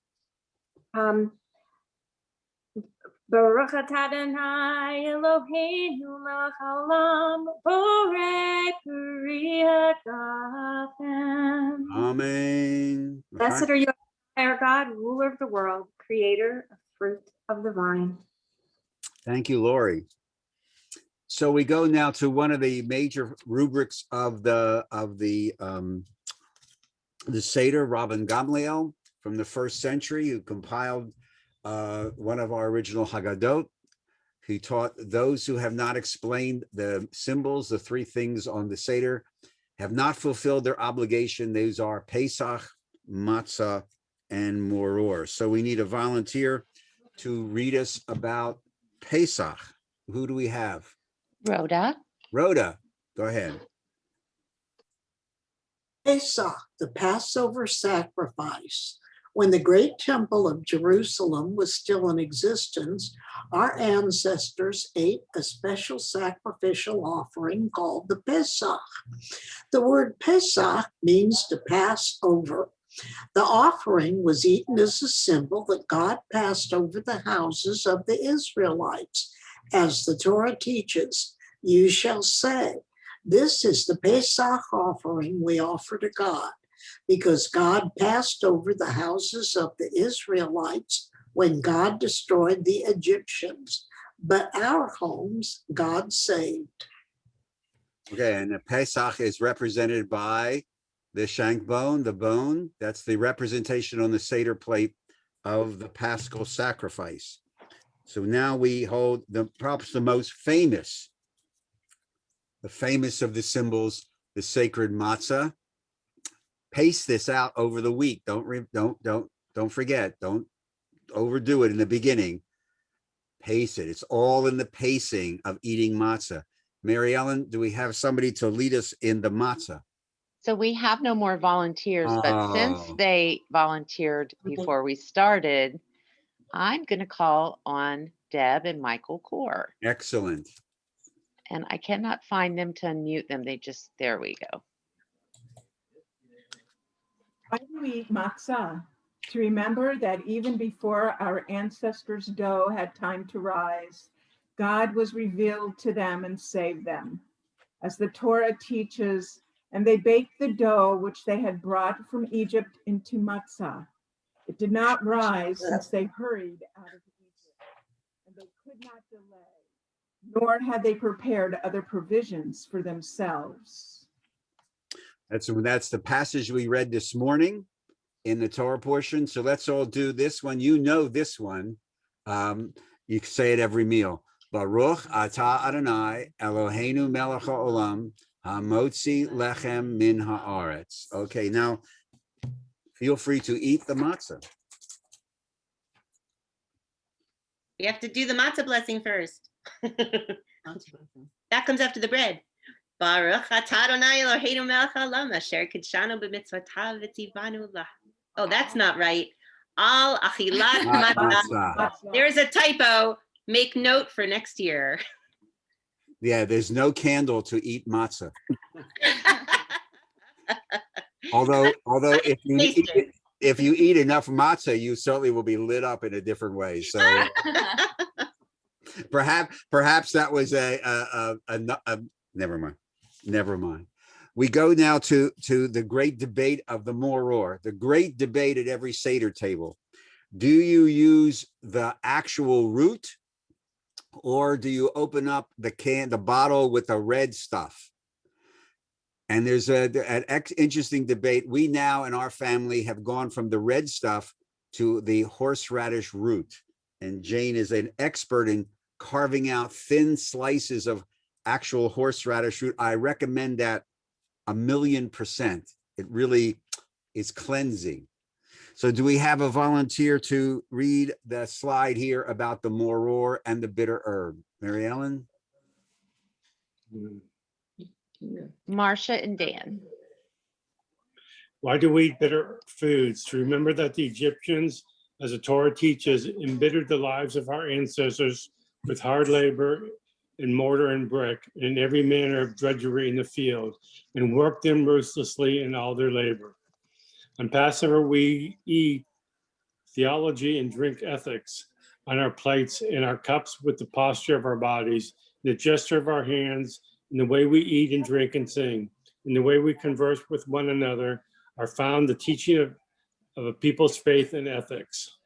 S16: Baruch atah Adonai Eloheinu melech haolam borei peri hagafen.
S1: Amen.
S16: Blessed are you, our God, ruler of the world, creator of fruit of the vine.
S1: Thank you, Laurie. So we go now to one of the major rubrics of the Seder, Rabban Gamliel from the 1st century, who compiled one of our original Haggadot. He taught those who have not explained the symbols, the 3 things on the Seder, have not fulfilled their obligation. Those are Pesach, Matzah, and Moror. So we need a volunteer to read us about Pesach. Who do we have?
S8: Rhoda.
S1: Rhoda, go ahead.
S14: Pesach, the Passover sacrifice. When the great temple of Jerusalem was still in existence, our ancestors ate a special sacrificial offering called the Pesach. The word Pesach means to pass over. The offering was eaten as a symbol that God passed over the houses of the Israelites. As the Torah teaches, you shall say, this is the Pesach offering we offer to God, because God passed over the houses of the Israelites when God destroyed the Egyptians, but our homes God saved.
S1: Okay, and the Pesach is represented by the shank bone, the bone. That's the representation on the Seder plate of the Paschal sacrifice. So now we hold perhaps the most famous, the famous of the symbols, the sacred matzah. Pace this out over the week. Don't forget. Don't overdo it in the beginning. Pace it. It's all in the pacing of eating matzah. Mary Ellen, do we have somebody to lead us in the matzah?
S8: So we have no more volunteers, but since
S1: Oh.
S8: they volunteered before we started, I'm going to call on Deb and Michael Core.
S1: Excellent.
S8: And I cannot find them to unmute them. There we go.
S10: Why do we eat matzah? To remember that even before our ancestors' dough had time to rise, God was revealed to them and saved them. As the Torah teaches, and they baked the dough which they had brought from Egypt into matzah. It did not rise since they hurried out of Egypt, and they could not delay, nor had they prepared other provisions for themselves.
S1: That's the passage we read this morning in the Torah portion. So let's all do this one. You know this one. You can say it every meal. Baruch atah Adonai Eloheinu melech haolam hamotzi lechem min haaretz. Okay, now feel free to eat the matzah.
S9: We have to do the matzah blessing first. That comes after the bread. Baruch atah Adonai Eloheinu melech haolam asher kidshanu b'mitzvotav v'tzivanu lah. Oh, that's not right. Al achilat matzah. There's a typo. Make note for next year.
S1: Yeah, there's no candle to eat matzah. although if you eat enough matzah, you certainly will be lit up in a different way. So perhaps that was a never mind. We go now to the great debate of the moror, the great debate at every Seder table. Do you use the actual root, or do you open up the bottle with the red stuff? And there's an interesting debate. We now in our family have gone from the red stuff to the horseradish root. And Jane is an expert in carving out thin slices of actual horseradish root. I recommend that 1,000,000%. It really is cleansing. So do we have a volunteer to read the slide here about the moror and the bitter herb? Mary Ellen?
S8: Marcia and Dan.
S2: Why do we eat bitter foods? To remember that the Egyptians, as the Torah teaches, embittered the lives of our ancestors with hard labor in mortar and brick, and in every manner of drudgery in the field, and worked them ruthlessly in all their labor. On Passover, we eat theology and drink ethics on our plates and our cups with the posture of our bodies, the gesture of our hands, and the way we eat and drink and sing, and the way we converse with one another are found the teaching of a people's faith and ethics.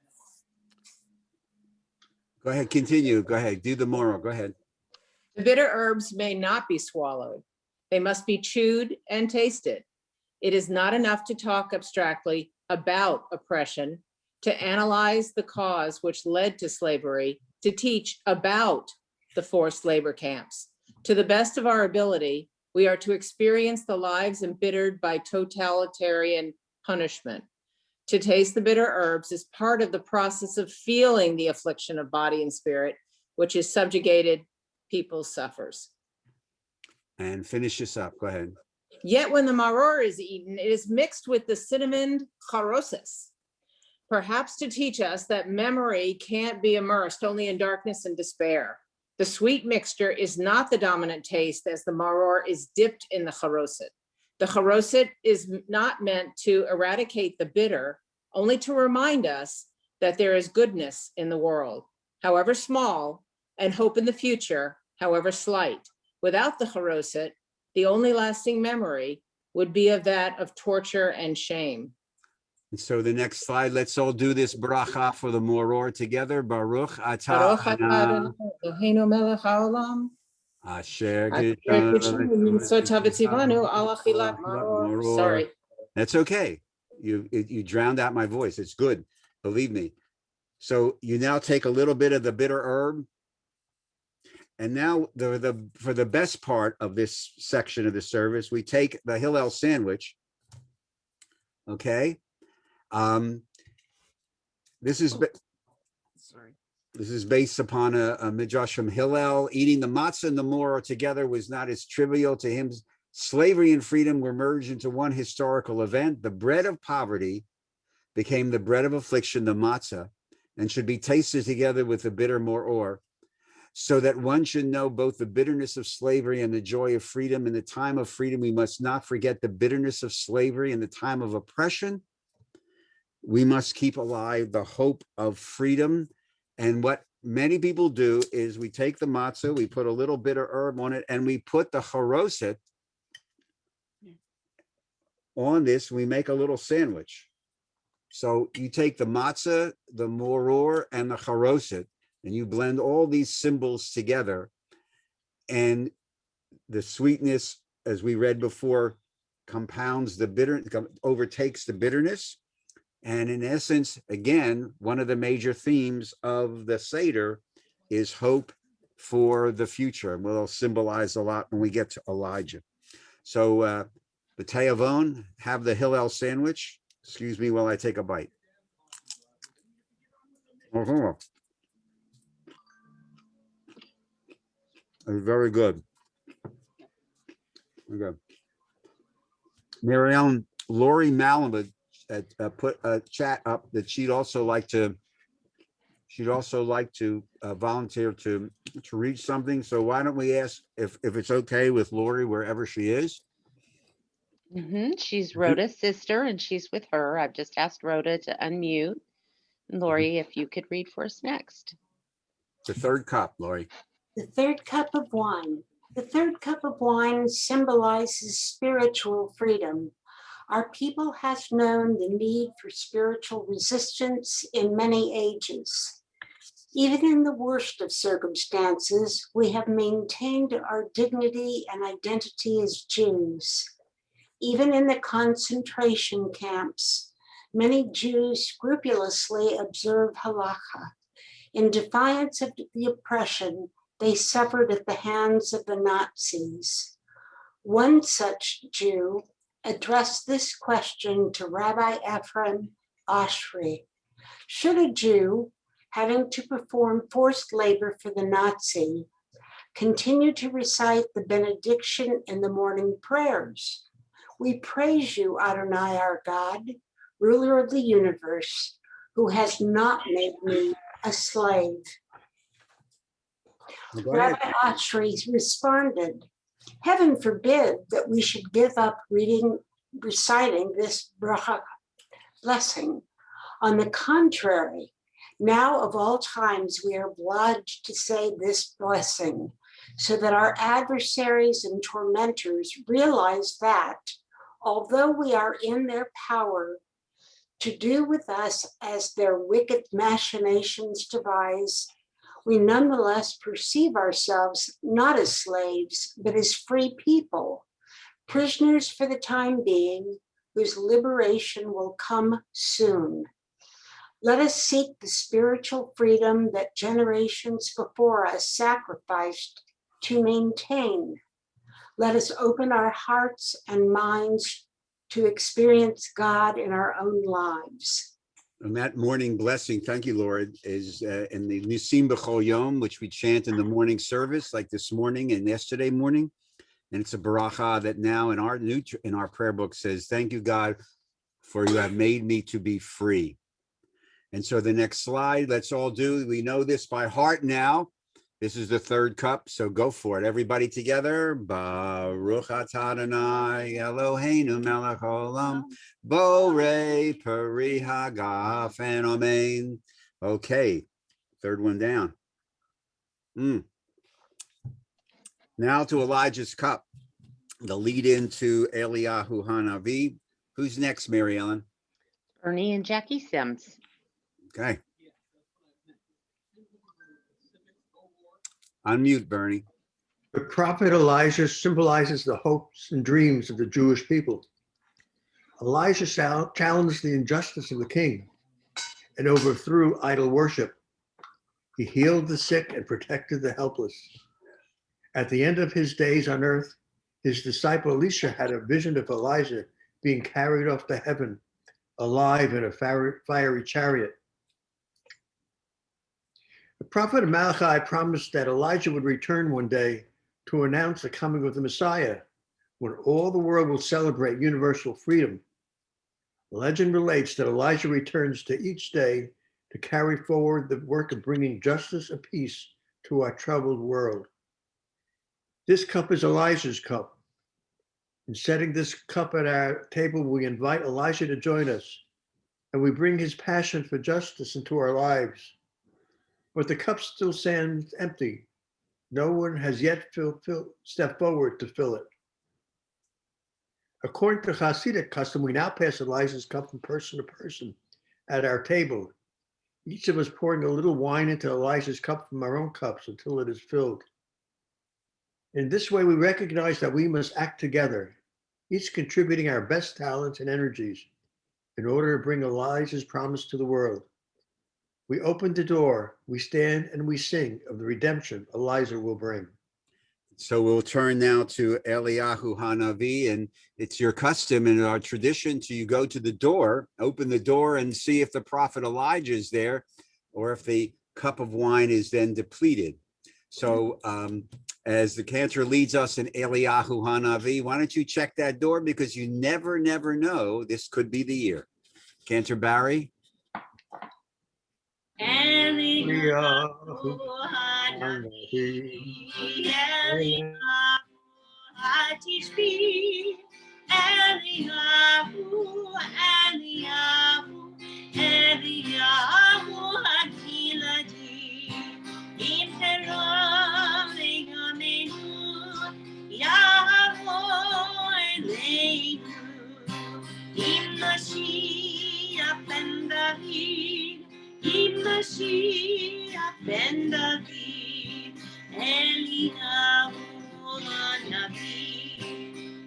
S1: Go ahead, continue. Go ahead, do the moral. Go ahead.
S4: The bitter herbs may not be swallowed. They must be chewed and tasted. It is not enough to talk abstractly about oppression, to analyze the cause which led to slavery, to teach about the forced labor camps. To the best of our ability, we are to experience the lives embittered by totalitarian punishment. To taste the bitter herbs is part of the process of feeling the affliction of body and spirit, which is subjugated people suffers.
S1: And finish this up. Go ahead.
S4: Yet when the maror is eaten, it is mixed with the cinnamon charosis, perhaps to teach us that memory can't be immersed only in darkness and despair. The sweet mixture is not the dominant taste as the maror is dipped in the charoset. The charoset is not meant to eradicate the bitter, only to remind us that there is goodness in the world, however small, and hope in the future, however slight. Without the charoset, the only lasting memory would be of that of torture and shame.
S1: And so the next slide, let's all do this bracha for the moror together. Baruch atah Adonai
S4: Eloheinu melech haolam
S1: asher
S4: Sorry.
S1: That's okay. You drowned out my voice. It's good. Believe me. So you now take a little bit of the bitter herb. And now for the best part of this section of the service, we take the Hillel sandwich. Okay. This is,
S4: sorry.
S1: This is based upon a midrash from Hillel. Eating the matzah and the moror together was not as trivial to him. Slavery and freedom were merged into one historical event. The bread of poverty became the bread of affliction, the matzah, and should be tasted together with the bitter moror, so that one should know both the bitterness of slavery and the joy of freedom. In the time of freedom, we must not forget the bitterness of slavery. In the time of oppression, we must keep alive the hope of freedom. And what many people do is we take the matzah, we put a little bitter herb on it, and we put the charoset on this. We make a little sandwich. So you take the matzah, the moror, and the charoset, and you blend all these symbols together. And the sweetness, as we read before, compounds the bitter, overtakes the bitterness. And in essence, again, one of the major themes of the Seder is hope for the future. And we'll symbolize a lot when we get to Elijah. So the Te'avon, have the Hillel sandwich. Excuse me while I take a bite. It's very good. Okay. Mary Ellen, Laurie Simmons put a chat up that she'd also like to volunteer to read something. So why don't we ask if it's okay with Laurie wherever she is?
S8: She's Rhoda's sister and she's with her. I've just asked Rhoda to unmute. And Laurie, if you could read for us next.
S1: The third cup, Laurie.
S14: The third cup of wine. The third cup of wine symbolizes spiritual freedom. Our people has known the need for spiritual resistance in many ages. Even in the worst of circumstances, we have maintained our dignity and identity as Jews. Even in the concentration camps, many Jews scrupulously observe halakha. In defiance of the oppression they suffered at the hands of the Nazis. One such Jew addressed this question to Rabbi Ephraim Oshry. Should a Jew, having to perform forced labor for the Nazi, continue to recite the benediction in the morning prayers? We praise you, Adonai our God, ruler of the universe, who has not made me a slave. Rabbi Oshry responded, heaven forbid that we should give up reciting this bracha blessing. On the contrary, now of all times we are obliged to say this blessing so that our adversaries and tormentors realize that although we are in their power to do with us as their wicked machinations devise, we nonetheless perceive ourselves not as slaves, but as free people, prisoners for the time being, whose liberation will come soon. Let us seek the spiritual freedom that generations before us sacrificed to maintain. Let us open our hearts and minds to experience God in our own lives.
S1: And that morning blessing, thank you, Lord, is in the Nisim B'chol Yom, which we chant in the morning service, like this morning and yesterday morning. And it's a baracha that now in our prayer book says, thank you, God, for you have made me to be free. And so the next slide, let's all do, we know this by heart now. This is the third cup, so go for it. Everybody together. Baruch atah Adonai Eloheinu melech haolam, borei peri hagafen amen. Okay, third one down. Now to Elijah's cup, the lead into Eliyahu Hanavi. Who's next, Mary Ellen?
S8: Ernie and Jackie Sims.
S1: Okay. Unmute, Bernie.
S15: The prophet Elijah symbolizes the hopes and dreams of the Jewish people. Elijah challenged the injustice of the king and overthrew idol worship. He healed the sick and protected the helpless. At the end of his days on earth, his disciple Elisha had a vision of Elijah being carried off to heaven, alive in a fiery chariot. The prophet Malachi promised that Elijah would return one day to announce the coming of the Messiah, when all the world will celebrate universal freedom. Legend relates that Elijah returns to each day to carry forward the work of bringing justice and peace to our troubled world. This cup is Elijah's cup. In setting this cup at our table, we invite Elijah to join us, and we bring his passion for justice into our lives. But the cup still stands empty. No one has yet stepped forward to fill it. According to Hasidic custom, we now pass Elijah's cup from person to person at our table, each of us pouring a little wine into Elijah's cup from our own cups until it is filled. In this way, we recognize that we must act together, each contributing our best talents and energies in order to bring Elijah's promise to the world. We open the door, we stand, and we sing of the redemption Elijah will bring.
S1: So we'll turn now to Eliyahu Hanavi, and it's your custom and our tradition to you go to the door, open the door, and see if the prophet Elijah is there, or if the cup of wine is then depleted. So as the cantor leads us in Eliyahu Hanavi, why don't you check that door, because you never know, this could be the year. Cantor Barry.
S20: Eliyahu Hanavi, Eliyahu Hatishbi, Eliyahu Hakiladi, Imperom Legamenu, Yahweh Eleinu, Immashiach ben David, Mashiach ben David, Eliyahu Hanavi,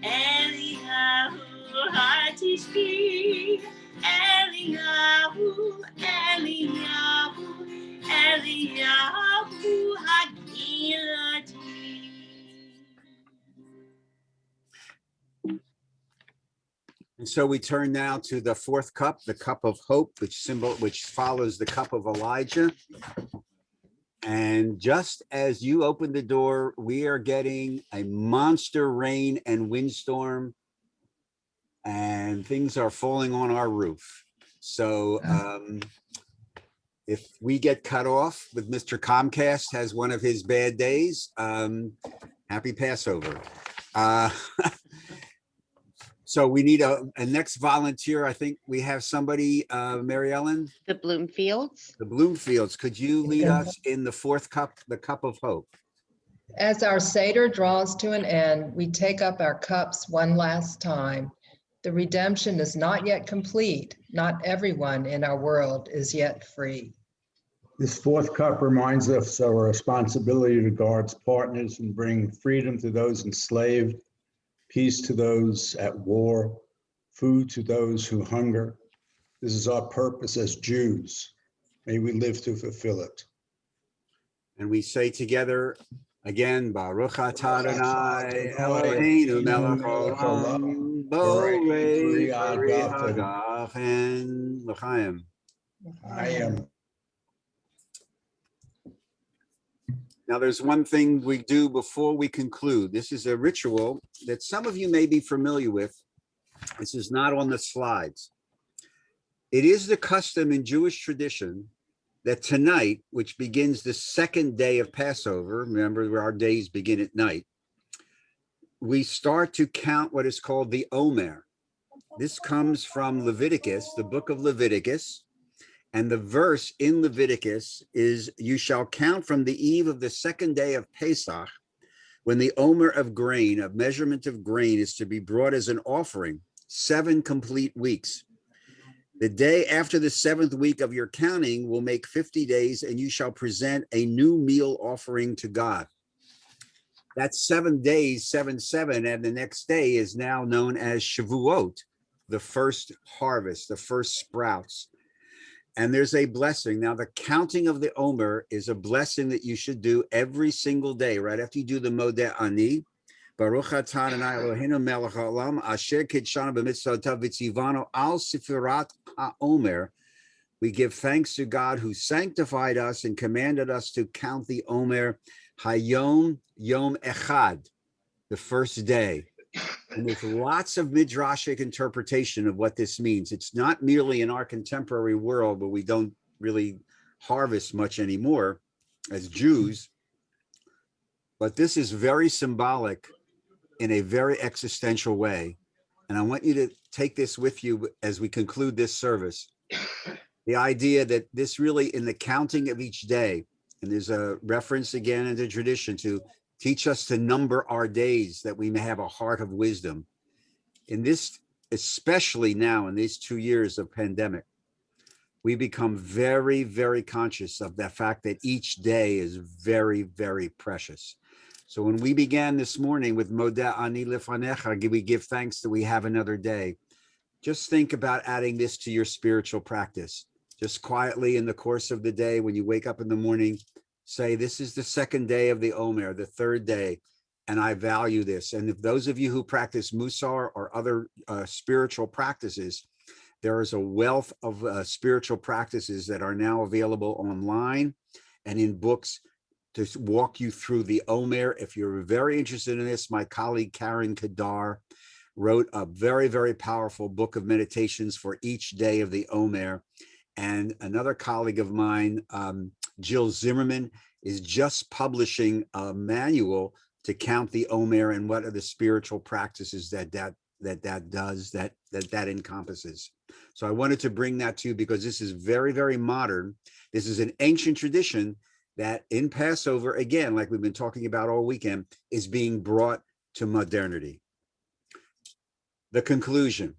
S20: Eliyahu Hatishbi, Eliyahu Hakiladi.
S1: And so we turn now to the fourth cup, the cup of hope, which follows the cup of Elijah. And just as you open the door, we are getting a monster rain and windstorm, and things are falling on our roof. So if we get cut off with Mr. Comcast has one of his bad days, happy Passover. So we need a next volunteer. I think we have somebody, Mary Ellen.
S8: The Bloomfields.
S1: The Bloomfields. Could you lead us in the fourth cup, the cup of hope?
S6: As our Seder draws to an end, we take up our cups one last time. The redemption is not yet complete. Not everyone in our world is yet free.
S22: This fourth cup reminds us of our responsibility to God's partners and bring freedom to those enslaved, peace to those at war, food to those who hunger. This is our purpose as Jews. May we live to fulfill it.
S1: And we say together again, Baruch atah Adonai Eloheinu melech haolam, borei peri hagafen l'chaim.
S22: I am.
S1: Now, there's one thing we do before we conclude. This is a ritual that some of you may be familiar with. This is not on the slides. It is the custom in Jewish tradition that tonight, which begins the second day of Passover, remember our days begin at night, we start to count what is called the Omer. This comes from Leviticus, the book of Leviticus. And the verse in Leviticus is, you shall count from the eve of the second day of Pesach, when the Omer of grain, of measurement of grain, is to be brought as an offering, 7 complete weeks. The day after the 7th week of your counting will make 50 days, and you shall present a new meal offering to God. That's 7 days, 7, and the next day is now known as Shavuot, the first harvest, the first sprouts. And there's a blessing. Now, the counting of the Omer is a blessing that you should do every single day, right after you do the Modeh Ani. Baruch atah Adonai Eloheinu melech haolam, asher kidshanu b'mitzvotav v'tzivanu al sifirat ha'omer, We give thanks to God who sanctified us and commanded us to count the Omer Hayom Yom Echad, the first day. And there's lots of midrashic interpretation of what this means. It's not merely in our contemporary world where we don't really harvest much anymore as Jews, but this is very symbolic in a very existential way. And I want you to take this with you as we conclude this service. The idea that this really, in the counting of each day, and there's a reference again in the tradition to teach us to number our days that we may have a heart of wisdom. In this, especially now in these 2 years of pandemic, we become very, very conscious of the fact that each day is very, very precious. So when we began this morning with Modeh Ani Lefanecha, we give thanks that we have another day. Just think about adding this to your spiritual practice. Just quietly in the course of the day, when you wake up in the morning, say, this is the second day of the Omer, the third day, and I value this. And if those of you who practice Musar or other spiritual practices, there is a wealth of spiritual practices that are now available online and in books to walk you through the Omer. If you're very interested in this, my colleague Karen Kadar wrote a very, very powerful book of meditations for each day of the Omer. And another colleague of mine, Jill Zimmerman, is just publishing a manual to count the Omer and what are the spiritual practices that encompasses. So I wanted to bring that to you because this is very, very modern. This is an ancient tradition that in Passover, again, like we've been talking about all weekend, is being brought to modernity. The conclusion.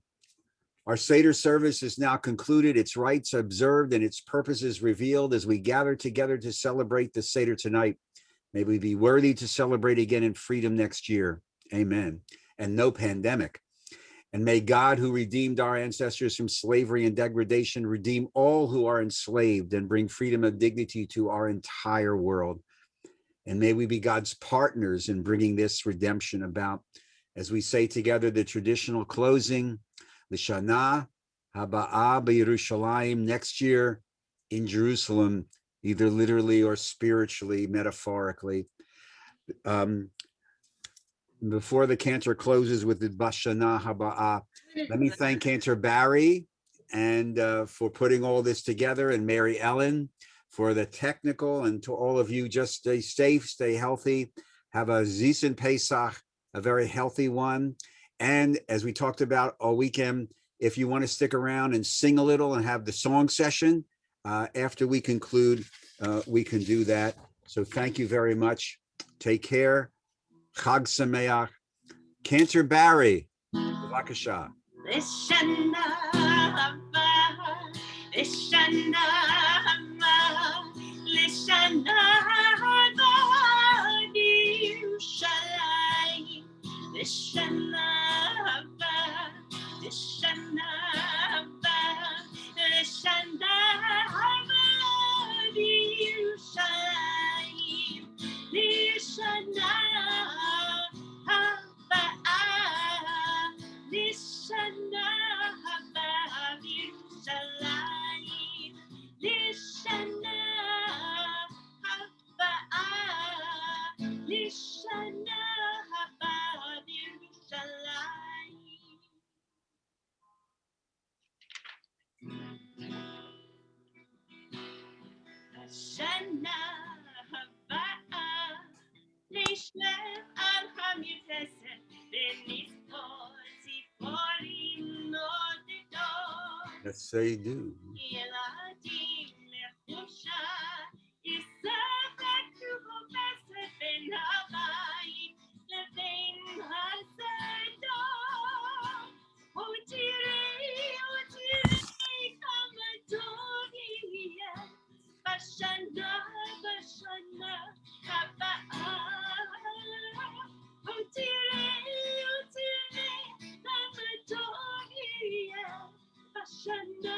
S1: Our Seder service is now concluded, its rites observed, and its purposes revealed as we gather together to celebrate the Seder tonight. May we be worthy to celebrate again in freedom next year. Amen. And no pandemic. And may God, who redeemed our ancestors from slavery and degradation, redeem all who are enslaved and bring freedom and dignity to our entire world. And may we be God's partners in bringing this redemption about. As we say together, the traditional closing, L'Shana Haba'a B'Yerushalayim, next year in Jerusalem, either literally or spiritually, metaphorically. Before the cantor closes with the Bashana Haba'a, let me thank Cantor Barry and for putting all this together, and Mary Ellen for the technical, and to all of you, just stay safe, stay healthy, have a Zisen Pesach, a very healthy one. And as we talked about all weekend, if you want to stick around and sing a little and have the song session after we conclude, we can do that. So thank you very much. Take care. Chag Sameach. Cantor Barry, B'vakasha.
S20: Lishana haba, lishana haba, lishana haba, Yerushalayim. Lishana haba, lishana haba, lishana haba, Yerushalayim. Lishana haba, Lishana haba Yerushalayim. Lishana haba, Lishana haba Yerushalayim. Lishana haba, Lishlem al hamyutesed b'nizkor ziporim nodedot.
S1: Yes, they do.
S20: Yeladim lechusha yisafektu b'besed ben habayim lebein hasedot. Otirei kama tov yiyeh b'shana haba'a. Otirei kama tov yiyeh b'shana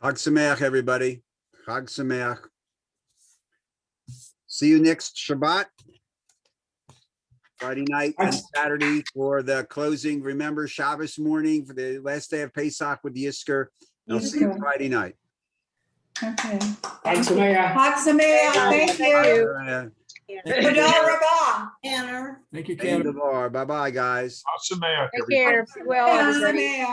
S1: Chag Sameach, everybody. Chag Sameach. See you next Shabbat, Friday night and Saturday for the closing. Remember Shabbos morning for the last day of Pesach with the Yisker. I'll see you Friday night.
S10: Okay.
S11: Chag Sameach.
S10: Chag Sameach. Thank you. Todah Rabbah. Anna.
S18: Thank you,
S1: End
S18: Ken.
S1: of our. Bye-bye, guys.
S13: Take care. Be well, everybody.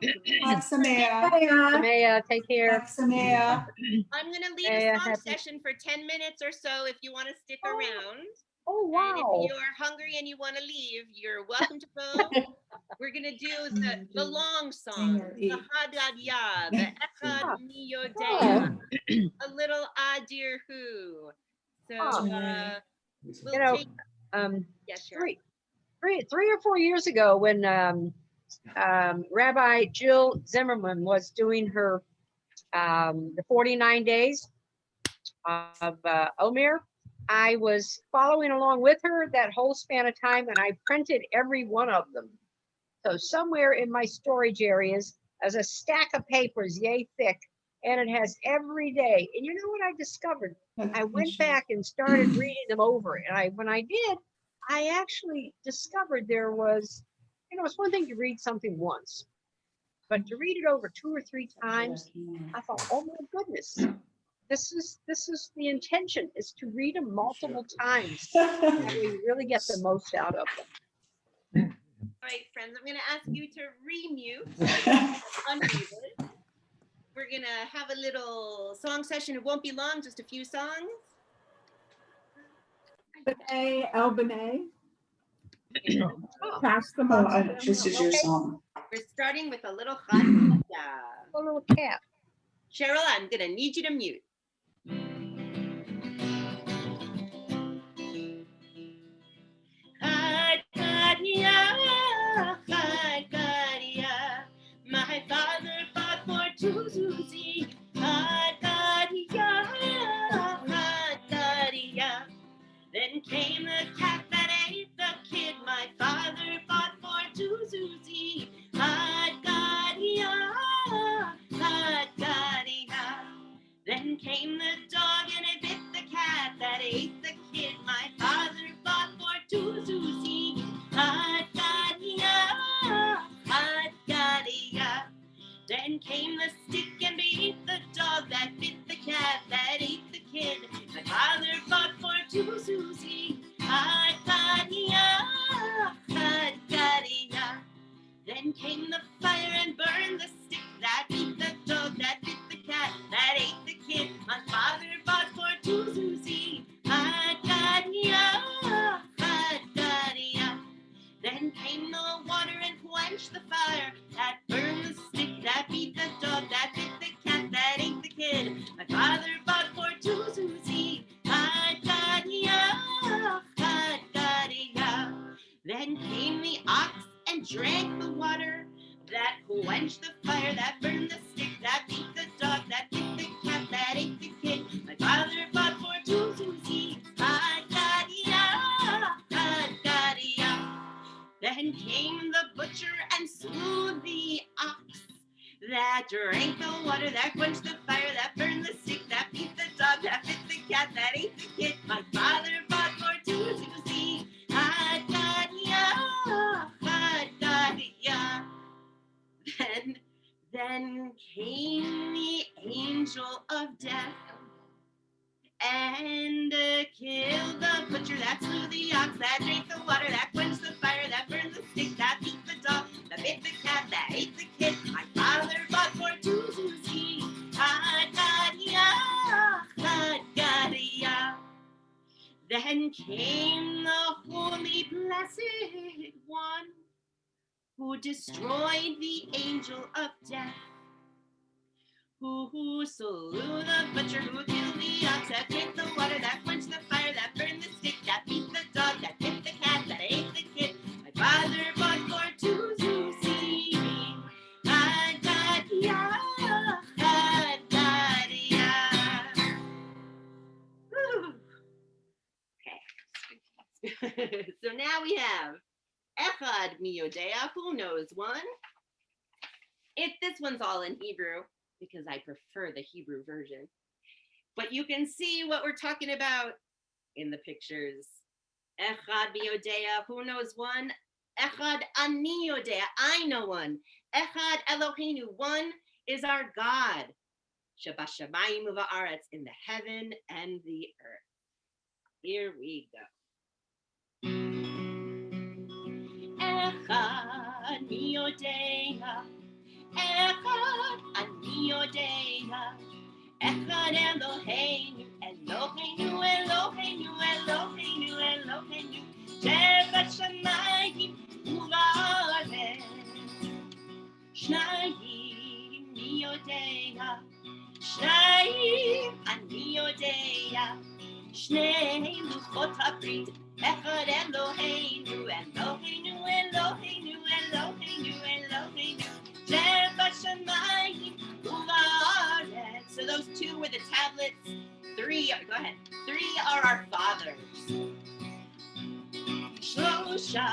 S10: Chag Sameach.
S13: Samaya, take care.
S10: Chag Sameach.
S9: I'm gonna lead a song session for 10 minutes or so if you want to stick around.
S13: Oh,
S9: And
S13: wow.
S9: if you're hungry and you want to leave, you're welcome to go. We're gonna do the long song, the Hadadyah, the Echad Miyodea, a little Adir Hu. So we'll
S13: You know,
S9: take, yes, sure.
S13: three or 4 years ago when Rabbi Jill Zimmerman was doing her the 49 days of Omer, I was following along with her that whole span of time, and I printed every one of them. So somewhere in my storage areas as a stack of papers, yay thick, and it has every day. And you know what I discovered? I went back and started reading them over, and when I did, I actually discovered there was, it's one thing to read something once, but to read it over 2 or 3 times, I thought, oh my goodness, this is the intention, is to read them multiple times. That way you really get the most out of them.
S9: All right, friends, I'm gonna ask you to remute, unmute it. We're gonna have a little song session. It won't be long, just a few songs.
S10: B'nai El B'nai. Pass the mic.
S11: This is your song.
S9: We're starting with a little Hadadyah.
S13: A little cat.
S9: Cheryl, I'm gonna need you to mute. Hadadyah, Hadadyah, my father fought for Tuzuzi. Hadadyah, Hadadyah. Then came the cat that ate the kid. My father fought for Tuzuzi. Hadadyah, Hadadyah. Then came the dog and it bit the cat that ate the kid. My father fought for Tuzuzi. Hadadyah, Hadadyah. Then came the stick and beat the dog that bit the cat that ate the kid. My father fought for Tuzuzi. Hadadyah, Hadadyah. Then came the fire and burned the stick that beat the dog that bit the cat that ate the kid. My father fought for Tuzuzi. Hadadyah, Hadadyah. Then came the water and quenched the fire that burned the stick that beat the dog that bit the cat that ate the kid. My father fought for Tuzuzi. Hadadyah, Hadadyah. Then came the ox and drank the water that quenched the fire that burned the stick that beat the dog that bit the cat that ate the kid. My father fought for Tuzuzi. Hadadyah, Hadadyah. Then came the butcher and slew the ox that drank the water that quenched the fire that burned the stick that beat the dog that bit the cat that ate the kid. My father fought for Tuzuzi. Hadadyah, Hadadyah. Then came the angel of death and killed the butcher that slew the ox that drank the water that quenched the fire that burned the stick that beat the dog that bit the cat that ate the kid. My father fought for Tuzuzi. Hadadyah, Hadadyah. Then came the holy blessed one who destroyed the angel of death, who slew the butcher, who killed the ox that drank the water that quenched the fire that burned the stick that beat the dog that bit the cat that ate the kid. My father fought for Tuzuzi. Hadadyah, Hadadyah. Okay. So now we have Echad Miyodea, who knows one? This one's all in Hebrew. because I prefer the Hebrew version. But you can see what we're talking about in the pictures. Echad biyodea, who knows one? Echad ani yodea, I know one. Echad Eloheinu, one is our God. Shabashamayim uva'aretz, in the heaven and the earth. Here we go. Echad miyodea, Echad ani yodea, Echad Eloheinu, Eloheinu, Eloheinu, Eloheinu, Eloheinu, Shabashamayim uva'aretz. Shnayim miyodea, Shnayim ani yodea, Shnei luchot habrit, Echad Eloheinu, Eloheinu, Eloheinu, Eloheinu, Eloheinu, Shabashamayim uva'aretz. So those two were the tablets. Three are our fathers. Shlosha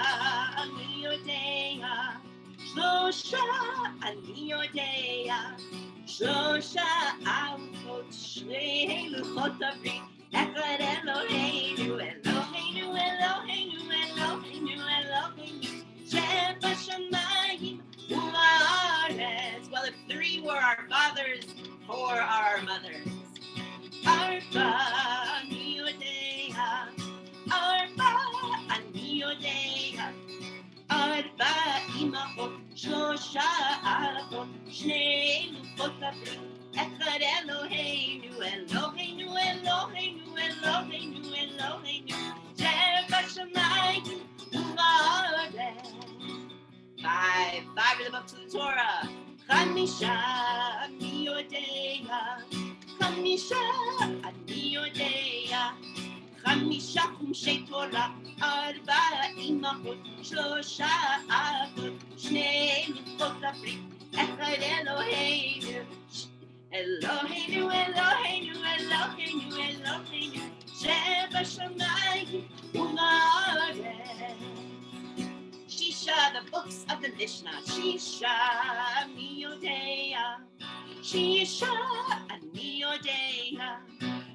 S9: ani yodea, Shlosha ani yodea, Shlosha avot shnei luchot habrit, Echad Eloheinu, Eloheinu, Eloheinu, Eloheinu, Eloheinu, Shabashamayim uva'aretz. Well, if three were our fathers, four are our mothers. Arba ani yodea, Arba ani yodea, Arba imachot, Shlosha avot, Shnei luchot habrit, Echad Eloheinu, Eloheinu, Eloheinu, Eloheinu, Eloheinu, Shabashamayim uva'aretz. Five of them up to the Torah. Chamisha ani yodea, Chamisha ani yodea, Chamisha chumshei Torah, Arba imachot, Shlosha avot, Shnei luchot habrit, Echad Eloheinu, Eloheinu, Eloheinu, Eloheinu, Eloheinu, Shabashamayim uva'aretz. Shisha, the books of the Mishnah. Shisha miyodea, Shisha ani yodea,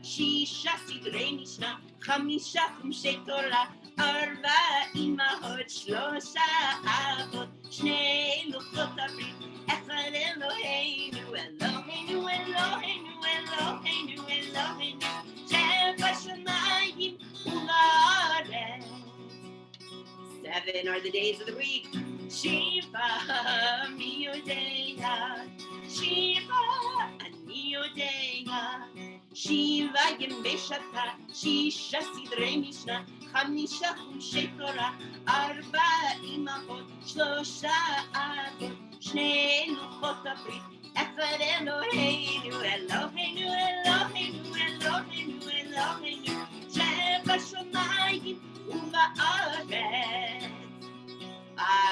S9: Shisha sidrei Mishnah, Chamisha chumshei Torah, Arba imachot, Shlosha avot, Shnei luchot habrit, Echad Eloheinu, Eloheinu, Eloheinu, Eloheinu, Eloheinu, Shabashamayim uva'aretz. 7 are the days of the week. Shiva miyodea, Shiva ani yodea, Shiva yemei shata, Shisha sidrei Mishnah, Chamisha chumshei Torah, Arba imachot, Shlosha avot, Shnei luchot habrit, Echad Eloheinu, Eloheinu, Eloheinu, Eloheinu, Eloheinu, Shabashamayim uva'aretz.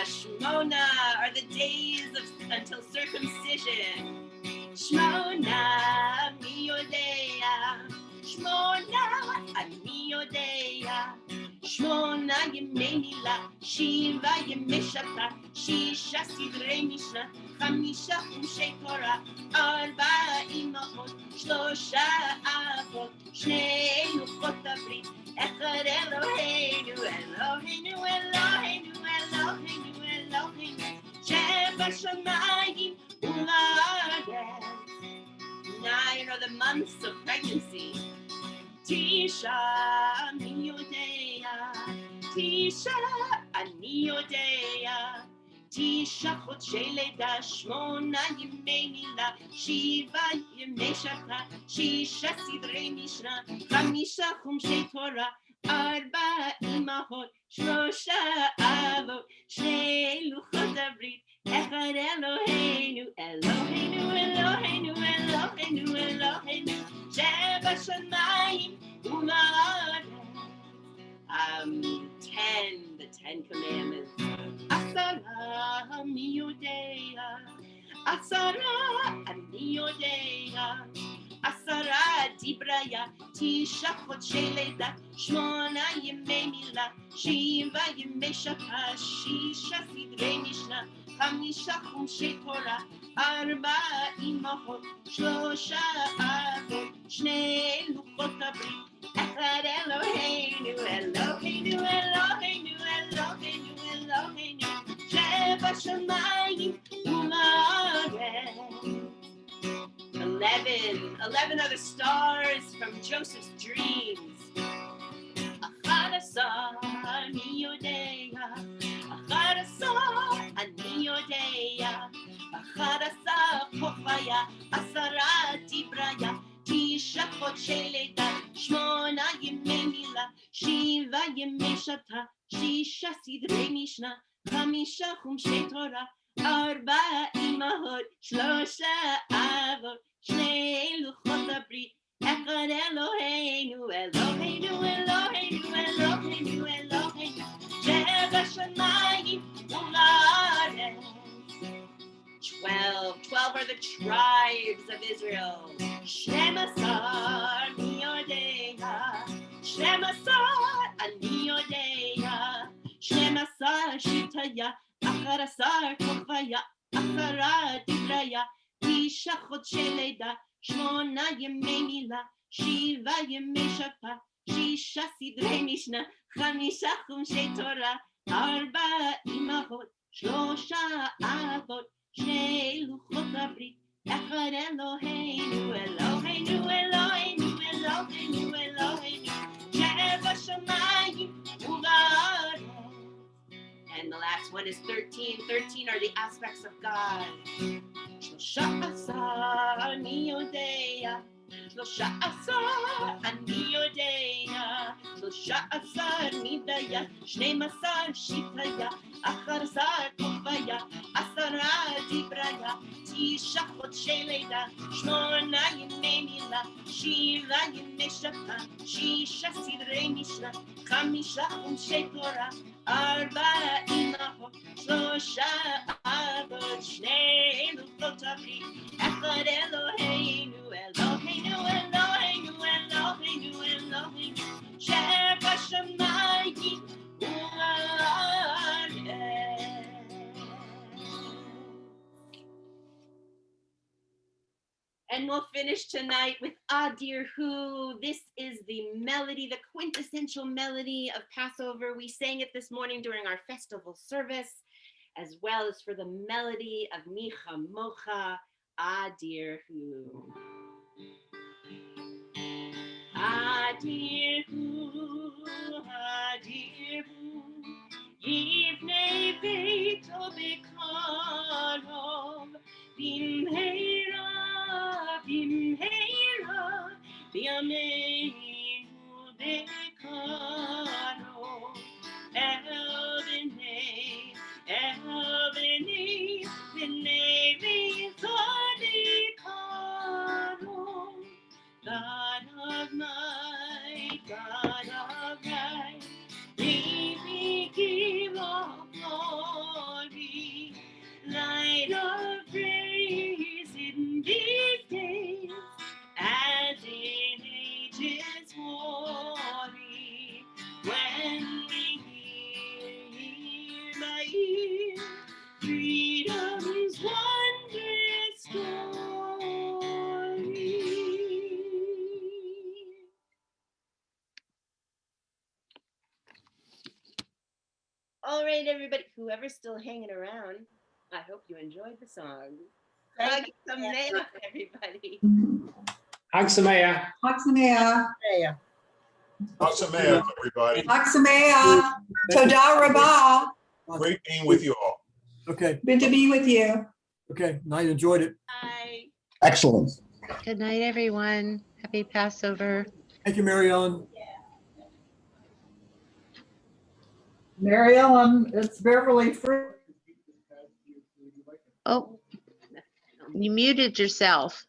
S9: Shmona are the days until circumcision. Shmona miyodea, Shmona ani yodea, Shmona yemei milah, Shiva yemei shatat, Shisha sidrei Mishnah, Chamisha chumshei Torah, Arba imachot, Shlosha avot, Shnei luchot habrit, Echad Eloheinu, Eloheinu, Eloheinu, Eloheinu, Eloheinu, Shabashamayim uva'aretz. 9 are the months of pregnancy. Tisha miyodea, Tisha ani yodea, Tisha chodshei leda, Shmona yemei milah, Shiva yemei shatat, Shisha sidrei Mishnah, Chamisha chumshei Torah, Arba imachot, Shlosha avot, Shnei luchot habrit, Echad Eloheinu, Eloheinu, Eloheinu, Eloheinu, Eloheinu, Shabashamayim uva'aretz. 10, the 10 commandments. Asara miyodea, Asara ani yodea, Asara dibraya, Tisha chodshei leda, Shmona yemei milah, Shiva yemei shatat, Shisha sidrei Mishnah,
S20: חמישה חומשי תורה, 4 אמהות, 3 אבות, 2 לוחות הברית, אחד אלוהינו, אלוהינו, אלוהינו, אלוהינו, אלוהינו, שבשמיים ולארץ. 11 are the stars from Joseph's dreams. 11 אני יודע, 11 אני יודע, 11 חופיה, 10 דבריה, 9 חודשי לידה, 8 ימי מילה, 7 ימי שבתא, 6 סדרי משנה, 5 חומשי תורה, 4 אמהות, 3 אבות, 2 לוחות הברית, אחד אלוהינו, אלוהינו, אלוהינו, אלוהינו, אלוהינו, שבשמיים ולארץ. 12 are the tribes of Israel. 12 אני יודע, 12 אני יודע, 12 שבטיה, 11 חופיה, 10 דבריה, 9 חודשי לידה, 8 ימי מילה, 7 ימי שבתא, 6 סדרי משנה, 5 חומשי תורה, 4 אמהות, 3 אבות, 2 לוחות הברית, אחד אלוהינו, אלוהינו, אלוהינו, אלוהינו, אלוהינו, שבשמיים ובארץ. And the last one is 13. 13 are the aspects of God. 13 אני יודע, 13 אני יודע, 13 מידיה, 12 שבטיה, 11 כופיה, 10 דבריה, 9 חודשי לידה, 8 ימי מילה, 7 ימי שבתא, 6 סדרי משנה, 5 חומשי תורה, 4 אמהות, 3 אבות, 2 לוחות הברית, אחד אלוהינו, אלוהינו, אלוהינו, אלוהינו, אלוהינו, שבשמיים ולארץ. And we'll finish tonight with Ah Dear Who. This is the melody, the quintessential melody of Passover. We sang it this morning during our festival service, as well as for the melody of Micha Mocha, Ah Dear Who. Ah Dear Who, Ah Dear Who, Yivnei Beito Bekarov, Bimheira, Bimheira, Biyameinu Bekarov, El B'nei, B'nei Bekarov, God of might, God of right, we give all glory, light of praise in these days, as in ages hoary, when we hear by ear freedom's wondrous story. All right, everybody, whoever's still hanging around, I hope you enjoyed the song. Hug Sameach, everybody.
S2: Hag Sameach.
S5: Hag Sameach.
S17: Hag Sameach, everybody.
S5: Hag Sameach. Toda Rabbah.
S17: Great being with you all.
S18: Okay.
S5: Good to be with you.
S18: Okay. I enjoyed it.
S7: Bye.
S17: Excellent.
S8: Good night, everyone. Happy Passover.
S18: Thank you, Mary Ellen.
S10: Mary Ellen, it's Beverly Fruit.
S8: Oh, you muted yourself.